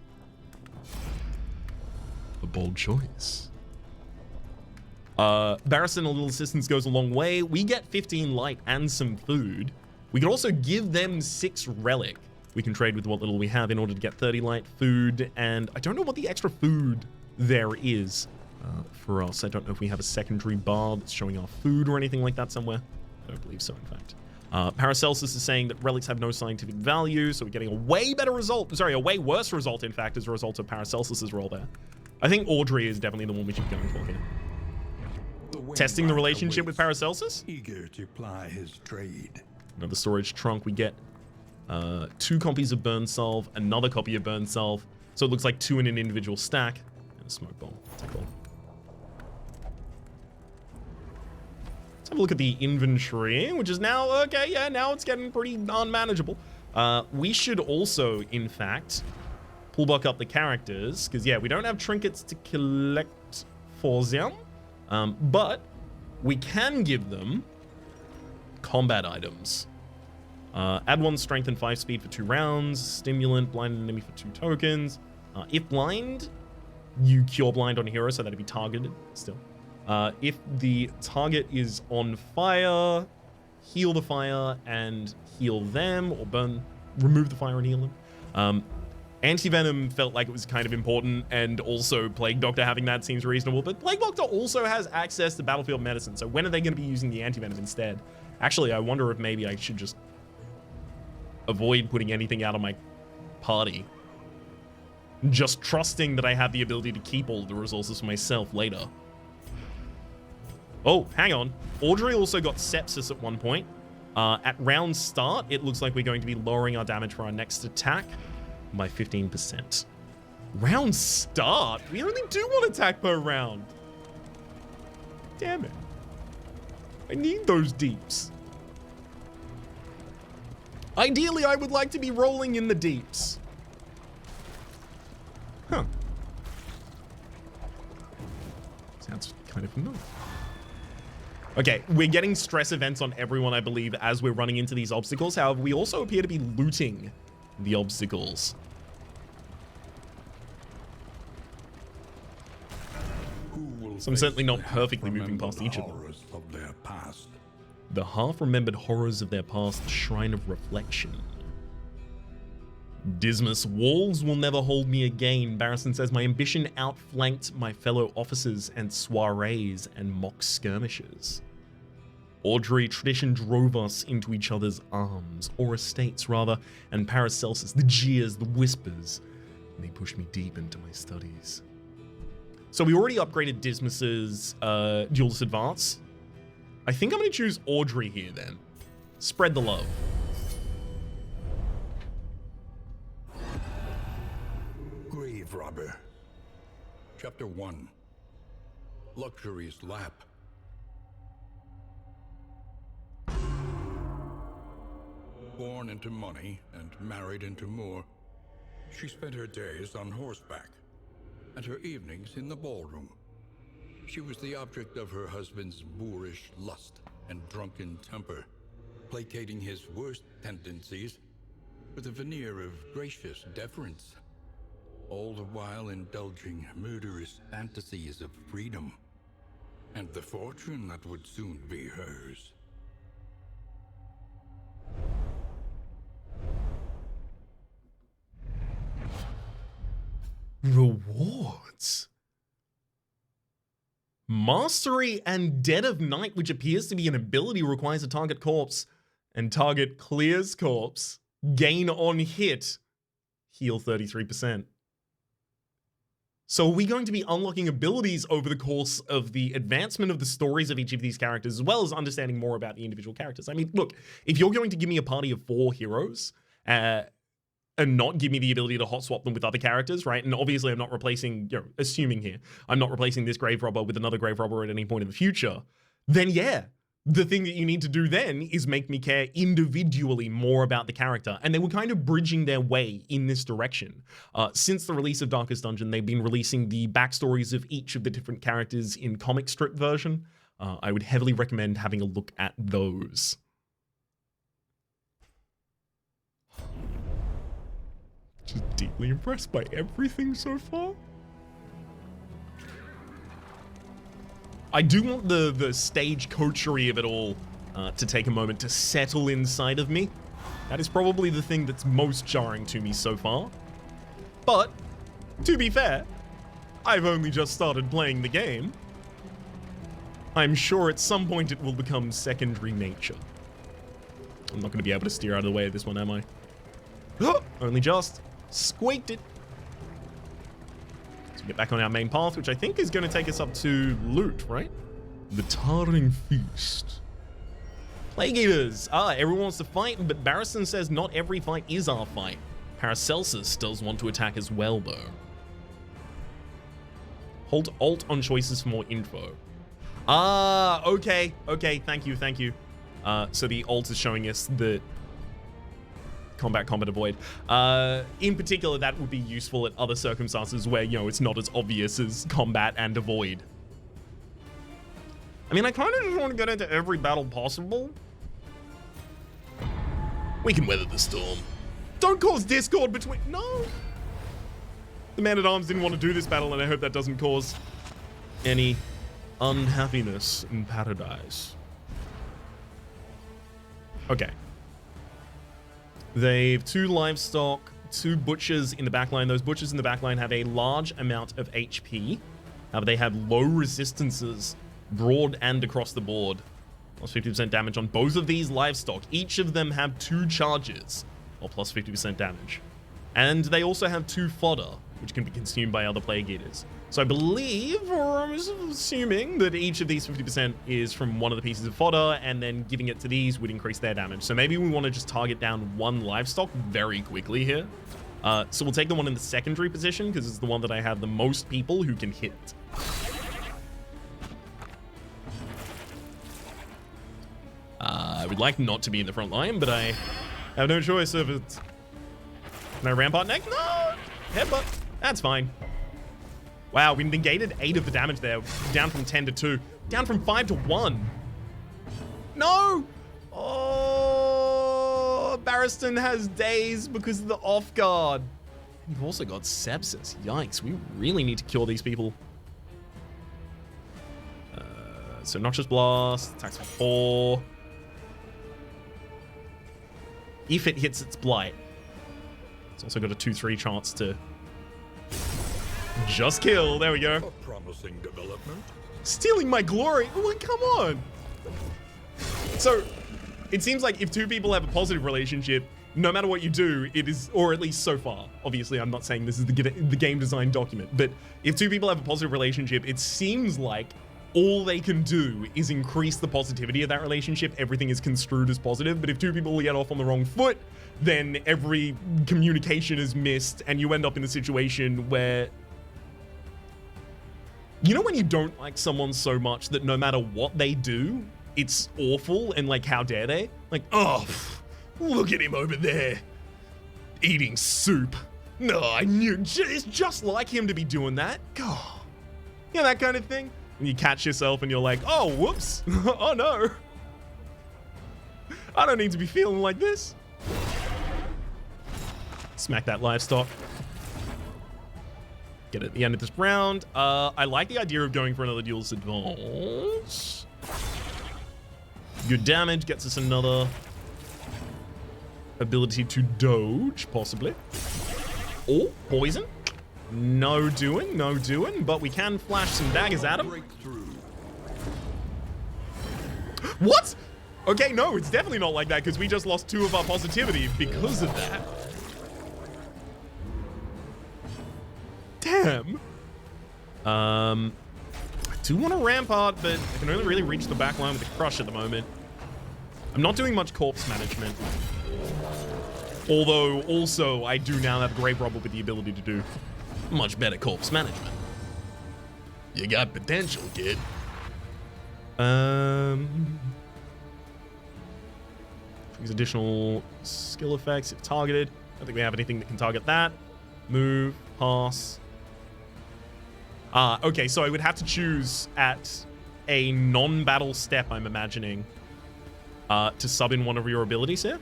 A bold choice. Barristan, a little assistance goes a long way. We get 15 light and some food. We can also give them 6 relic. We can trade with what little we have in order to get 30 light, food, and I don't know what the extra food there is for us. I don't know if we have a secondary bar that's showing our food or anything like that somewhere. I don't believe so, in fact. Paracelsus is saying that relics have no scientific value, so we're getting a way better result. Sorry, a way worse result, in fact, as a result of Paracelsus's role there. I think Audrey is definitely the one we should be going for here. Testing the relationship with Paracelsus? Eager to ply his trade. Another storage trunk. We get 2 copies of Burn Salve, another copy of Burn Salve. So it looks like 2 in an individual stack. And a smoke bomb. Take all. Let's have a look at the inventory, which is now, okay, yeah, now it's getting pretty unmanageable. We should also, in fact, pull back up the characters, because, yeah, we don't have trinkets to collect for them, but we can give them combat items. Add 1 strength and 5 speed for 2 rounds. Stimulant, blind an enemy for 2 tokens. If blind, you cure blind on a hero, so that'd be targeted still. If the target is on fire, heal the fire and heal them, or remove the fire and heal them. Anti-Venom felt like it was kind of important, and also Plague Doctor having that seems reasonable, but Plague Doctor also has access to battlefield medicine, so when are they going to be using the Anti-Venom instead? Actually, I wonder if maybe I should just avoid putting anything out of my party. Just trusting that I have the ability to keep all of the resources for myself later. Oh, hang on. Audrey also got sepsis at one point. At round start, it looks like we're going to be lowering our damage for our next attack by 15%. Round start? We only do one attack per round. Damn it. I need those deeps. Ideally, I would like to be rolling in the deeps. Huh. Sounds kind of annoying. Okay, we're getting stress events on everyone, I believe, as we're running into these obstacles. However, we also appear to be looting the obstacles. So I'm certainly not perfectly moving past each of them. The half-remembered horrors of their past, Shrine of Reflection. Dismas, walls will never hold me again. Barristan says, my ambition outflanked my fellow officers and soirees and mock skirmishes. Audrey, tradition drove us into each other's arms, or estates rather, and Paracelsus, the jeers, the whispers, they pushed me deep into my studies. So we already upgraded Dismas's Duelist Advance. I think I'm going to choose Audrey here then. Spread the love. Grave Robber. Chapter 1. Luxury's Lap. Born into money and married into more, she spent her days on horseback and her evenings in the ballroom. She was the object of her husband's boorish lust and drunken temper, placating his worst tendencies with a veneer of gracious deference, all the while indulging murderous fantasies of freedom and the fortune that would soon be hers. Rewards. Mastery and Dead of Night, which appears to be an ability, requires a target corpse, and target clears corpse. Gain on hit. Heal 33%. So are we going to be unlocking abilities over the course of the advancement of the stories of each of these characters, as well as understanding more about the individual characters? I mean, look, if you're going to give me a party of 4 heroes, and not give me the ability to hot swap them with other characters, right? And obviously I'm not replacing, assuming here, I'm not replacing this grave robber with another grave robber at any point in the future, then yeah, the thing that you need to do then is make me care individually more about the character. And they were kind of bridging their way in this direction. Since the release of Darkest Dungeon, they've been releasing the backstories of each of the different characters in comic strip version. I would heavily recommend having a look at those. Just deeply impressed by everything so far. I do want the stagecoachery of it all to take a moment to settle inside of me. That is probably the thing that's most jarring to me so far. But, to be fair, I've only just started playing the game. I'm sure at some point it will become secondary nature. I'm not going to be able to steer out of the way of this one, am I? Oh, only just. Squeaked it. So we get back on our main path, which I think is going to take us up to loot, right? The Tarring Feast. Plague Eaters. Everyone wants to fight, but Barristan says not every fight is our fight. Paracelsus does want to attack as well, though. Hold Alt on choices for more info. Okay. Okay, thank you. So the Alt is showing us that combat avoid. In particular, that would be useful at other circumstances where, it's not as obvious as combat and avoid. I mean, I kind of just want to get into every battle possible. We can weather the storm. Don't cause discord between... No. The Man-at-Arms didn't want to do this battle, and I hope that doesn't cause any unhappiness in paradise. Okay. They've 2 livestock, 2 butchers in the backline. Those butchers in the backline have a large amount of HP. However, they have low resistances, broad and across the board. Plus 50% damage on both of these livestock. Each of them have 2 charges, or plus 50% damage. And they also have 2 fodder, which can be consumed by other Plague Eaters. So I believe, or I'm assuming, that each of these 50% is from one of the pieces of fodder, and then giving it to these would increase their damage. So maybe we want to just target down 1 livestock very quickly here. So we'll take the one in the secondary position, because it's the one that I have the most people who can hit. I would like not to be in the front line, but I have no choice of it. Can I rampart next? No! Headbutt. That's fine. Wow, we negated 8 of the damage there. Down from 10 to 2. Down from 5 to 1. No! Oh, Barristan has daze because of the off guard. We've also got sepsis. Yikes, we really need to cure these people. So Noxious Blast, attacks for 4. If it hits its blight. It's also got a 2-3 chance to just kill. There we go. A promising development. Stealing my glory. Oh, come on. So it seems like if 2 people have a positive relationship, no matter what you do, it is, or at least so far. Obviously, I'm not saying this is the game design document, but if 2 people have a positive relationship, it seems like all they can do is increase the positivity of that relationship. Everything is construed as positive, but if 2 people get off on the wrong foot, then every communication is missed, and you end up in a situation where, you know, when you don't like someone so much that no matter what they do, it's awful, and like, how dare they? Like, oh, look at him over there, eating soup. No, I knew, it's just like him to be doing that. God, you know, that kind of thing. And you catch yourself and you're like, oh, whoops. Oh no. I don't need to be feeling like this. Smack that livestock. Get it at the end of this round. I like the idea of going for another duelist advance. Good damage, gets us another ability to dodge, possibly. Oh, poison. No doing, no doing, but we can flash some daggers at him. What? Okay, no, it's definitely not like that, because we just lost 2 of our positivity because of that. Damn. I do want to rampart, but I can only really reach the back line with the crush at the moment. I'm not doing much corpse management. Although, also, I do now have Grave Robber with the ability to do much better corpse management. You got potential, kid. Use additional skill effects if targeted. I don't think we have anything that can target that. Move, pass. Okay, so I would have to choose at a non-battle step, I'm imagining, to sub in one of your abilities here.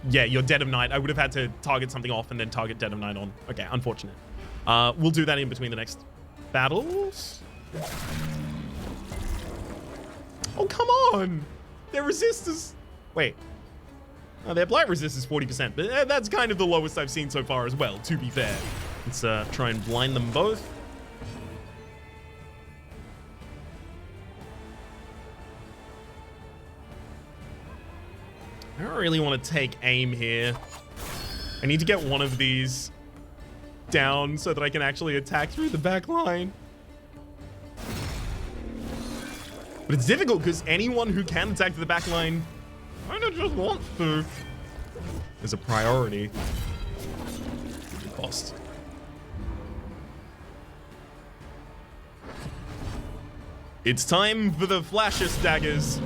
Yeah, you're Dead of Night. I would have had to target something off and then target Dead of Night on. Okay, unfortunate. We'll do that in between the next battles. Oh, come on! Their resist is... Wait. Their blight resist is 40%, but that's kind of the lowest I've seen so far as well, to be fair. Let's try and blind them both. I don't really want to take aim here. I need to get one of these down so that I can actually attack through the back line. But it's difficult because anyone who can attack to the back line kind of just wants to. There's a priority. Cost. It's time for the flashiest daggers.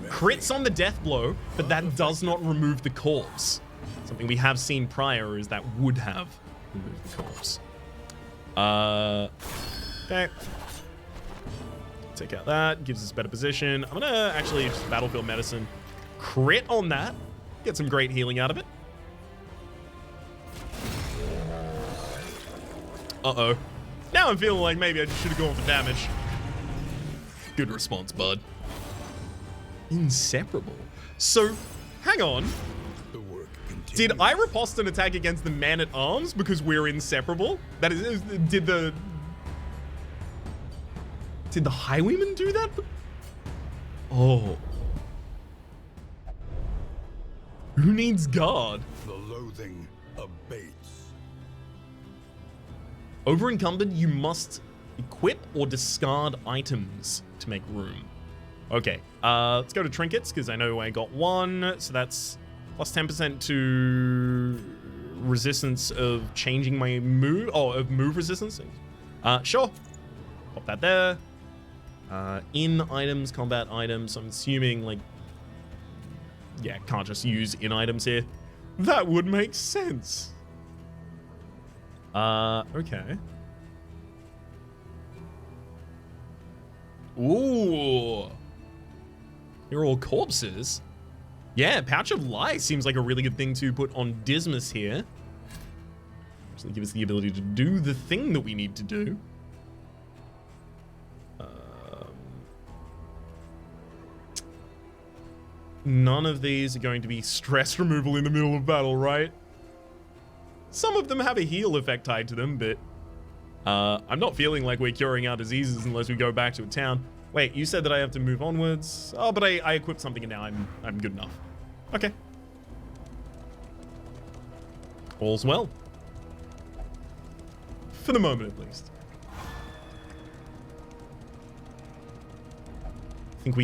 Crits on the death blow, but that does not remove the corpse. Something we have seen prior is that would have removed the corpse. Okay. Take out that, gives us better position. I'm gonna actually just battlefield medicine. Crit on that. Get some great healing out of it. Uh-oh. Now I'm feeling like maybe I just should have gone for damage. Good response, bud. Inseparable. So, hang on. The work continues. Did I riposte an attack against the man-at-arms because we're inseparable? That is, did the highwayman do that? Oh. Who needs guard? The loathing abates. Over encumbered, you must equip or discard items to make room. Okay, let's go to trinkets, because I know I got one, so that's plus 10% to resistance of changing my move, of move resistance. Sure. Pop that there. In items, combat items, I'm assuming, like, yeah, can't just use in items here. That would make sense. Okay. Ooh. You're all corpses. Yeah, Pouch of Lies seems like a really good thing to put on Dismas here. Actually give us the ability to do the thing that we need to do. None of these are going to be stress removal in the middle of battle, right? Some of them have a heal effect tied to them, but I'm not feeling like we're curing our diseases unless we go back to a town. Wait, you said that I have to move onwards. Oh, but I equipped something and now I'm good enough. Okay. All's well. For the moment, at least. I think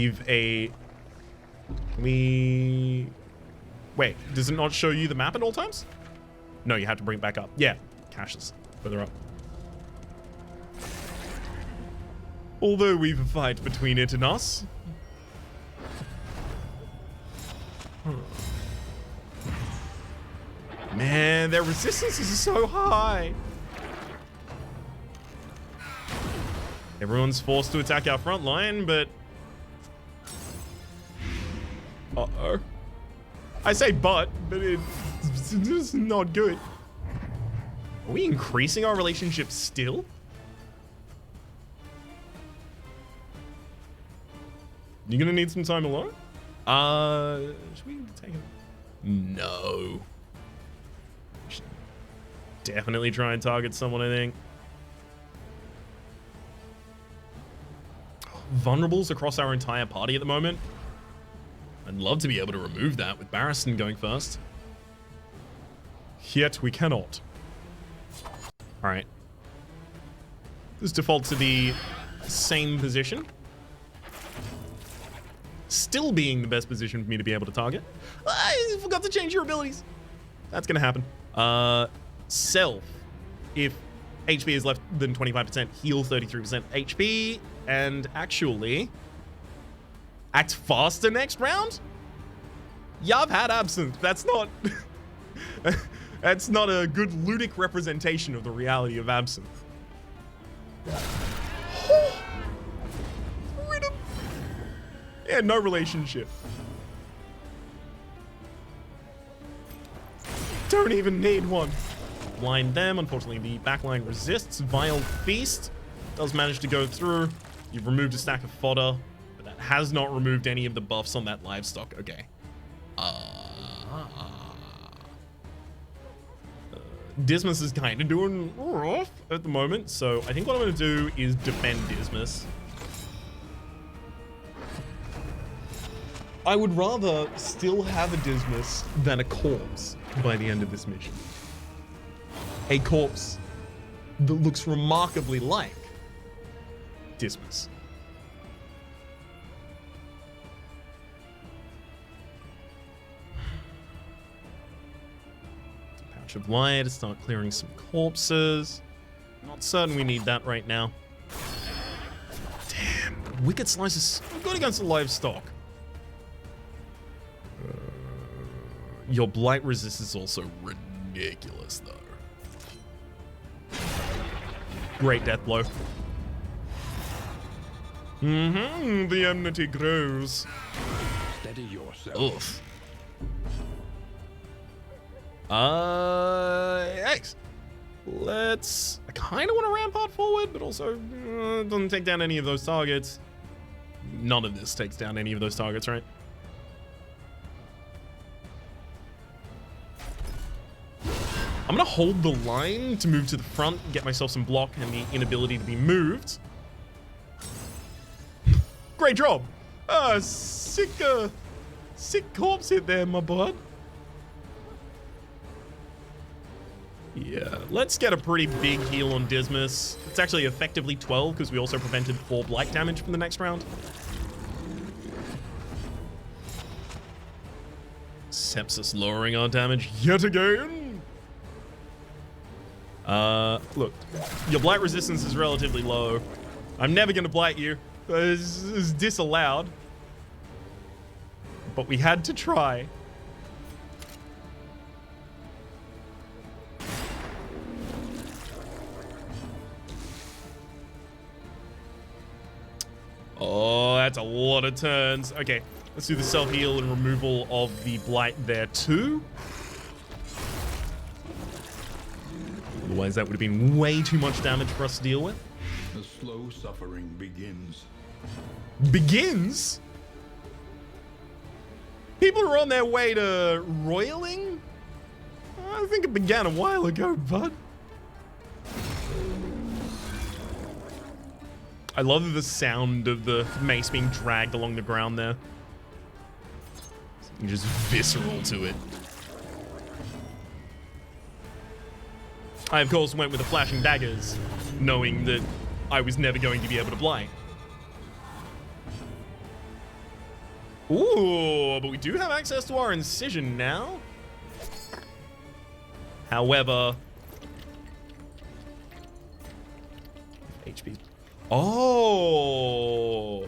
Wait, does it not show you the map at all times? No, you have to bring it back up. Yeah, caches further up. Although we've a fight between it and us. Man, their resistance is so high. Everyone's forced to attack our front line, but... Uh-oh. I say but it's not good. Are we increasing our relationship still? You gonna need some time alone? Should we take it? No. Should definitely try and target someone, I think. Vulnerables across our entire party at the moment. I'd love to be able to remove that with Barristan going first. Yet we cannot. Alright. This defaults to the same position. Still being the best position for me to be able to target. I forgot to change your abilities. That's gonna happen. Self. If HP is less than 25%, heal 33% HP. And actually... act faster next round? Yeah, I've had absinthe. That's not... that's not a good ludic representation of the reality of absinthe. Yeah, no relationship. Don't even need one. Blind them. Unfortunately, the backline resists. Vile Feast does manage to go through. You've removed a stack of fodder, but that has not removed any of the buffs on that livestock. Okay. Dismas is kind of doing rough at the moment, so I think what I'm going to do is defend Dismas. I would rather still have a Dismas than a corpse by the end of this mission. A corpse that looks remarkably like Dismas. Pouch of Light to start clearing some corpses. Not certain we need that right now. Damn, Wicked Slice is so good against the livestock. Your blight resist is also ridiculous, though. Great death blow. The enmity grows. Steady yourself. Oof. Yikes. I kind of want to rampart forward, but also it doesn't take down any of those targets. None of this takes down any of those targets, right? I'm gonna hold the line to move to the front, get myself some block and the inability to be moved. Great job. Sick corpse hit there, my bud. Yeah, let's get a pretty big heal on Dismas. It's actually effectively 12 because we also prevented 4 blight damage from the next round. Sepsis lowering our damage yet again. Look, your blight resistance is relatively low. I'm never gonna blight you. It's disallowed. But we had to try. Oh, that's a lot of turns. Okay, let's do the self-heal and removal of the blight there too. Otherwise, that would have been way too much damage for us to deal with. The slow suffering begins. Begins? People are on their way to roiling? I think it began a while ago, bud. I love the sound of the mace being dragged along the ground there. Something just visceral to it. I, of course, went with the flashing daggers, knowing that I was never going to be able to blight. Ooh, but we do have access to our incision now. However... HP. Oh!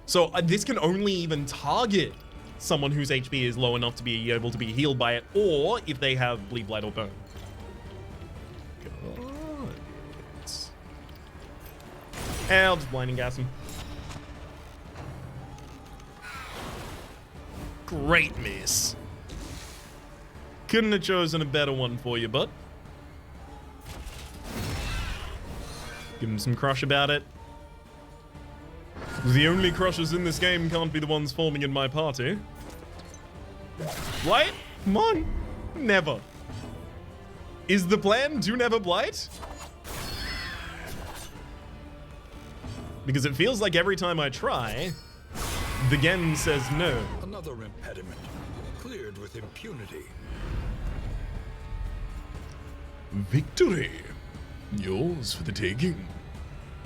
So this can only even target someone whose HP is low enough to be able to be healed by it, or if they have bleed, blight, or burn. And I'll just blinding gas him. Great miss. Couldn't have chosen a better one for you, bud. Give him some crush about it. The only crushes in this game can't be the ones forming in my party. Blight? Come on. Never. Is the plan to never blight? Because it feels like every time I try, the game says no. Another impediment cleared with impunity. Victory. Yours for the taking.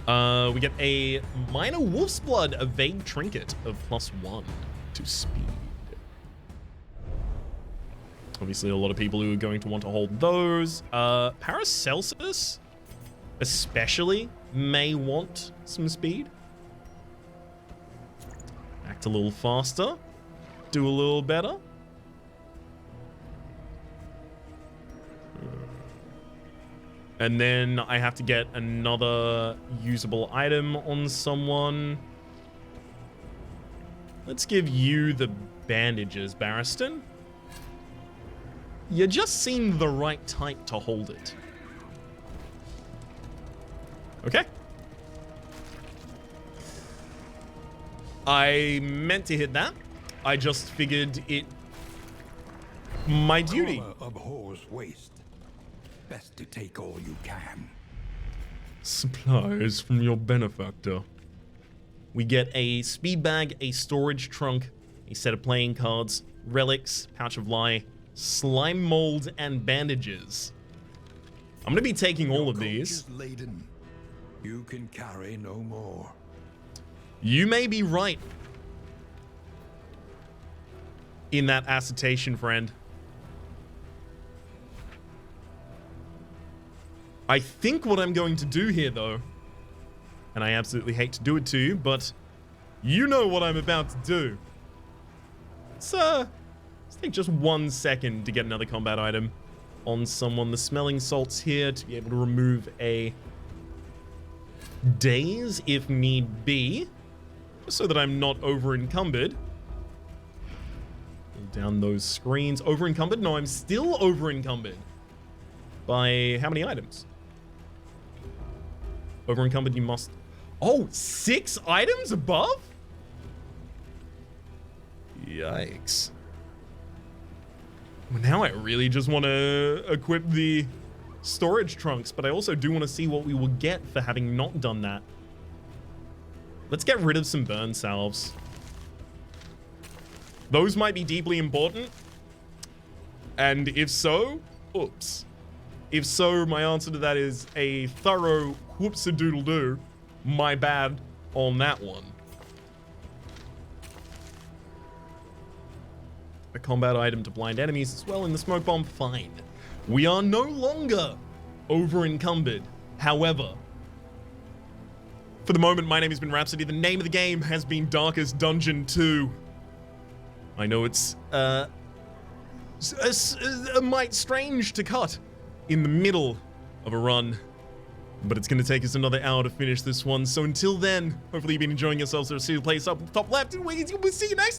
We get a minor wolf's blood, a vague trinket of +1 to speed. Obviously, a lot of people who are going to want to hold those. Paracelsus, especially, may want some speed. Act a little faster. Do a little better. And then I have to get another usable item on someone. Let's give you the bandages, Barristan. You just seem the right type to hold it. Okay. I meant to hit that. I just figured it... my duty. Abhors waste. Best to take all you can. Supplies from your benefactor. We get a speed bag, a storage trunk, a set of playing cards, relics, pouch of lie, slime mold, and bandages. I'm gonna be taking all of these. Your coach is laden. You can carry no more. You may be right in that assertion, friend. I think what I'm going to do here, though, and I absolutely hate to do it to you, but you know what I'm about to do. Let's take just 1 second to get another combat item on someone. The smelling salts here to be able to remove a daze if need be, just so that I'm not over encumbered. Down those screens. Over encumbered? No, I'm still over encumbered. By how many items? Over encumbered, you must. Oh, 6 items above? Yikes. Well, now I really just want to equip the storage trunks, but I also do want to see what we will get for having not done that. Let's get rid of some burn salves. Those might be deeply important. And if so, oops. If so, my answer to that is a thorough whoops-a-doodle-doo. My bad on that one. A combat item to blind enemies as well in the smoke bomb, fine. We are no longer over encumbered. However, for the moment, my name has been Rhapsody. The name of the game has been Darkest Dungeon 2. I know it's a mite strange to cut in the middle of a run, but it's going to take us another hour to finish this one. So until then, hopefully you've been enjoying yourselves. So see you place up top left, and we'll see you next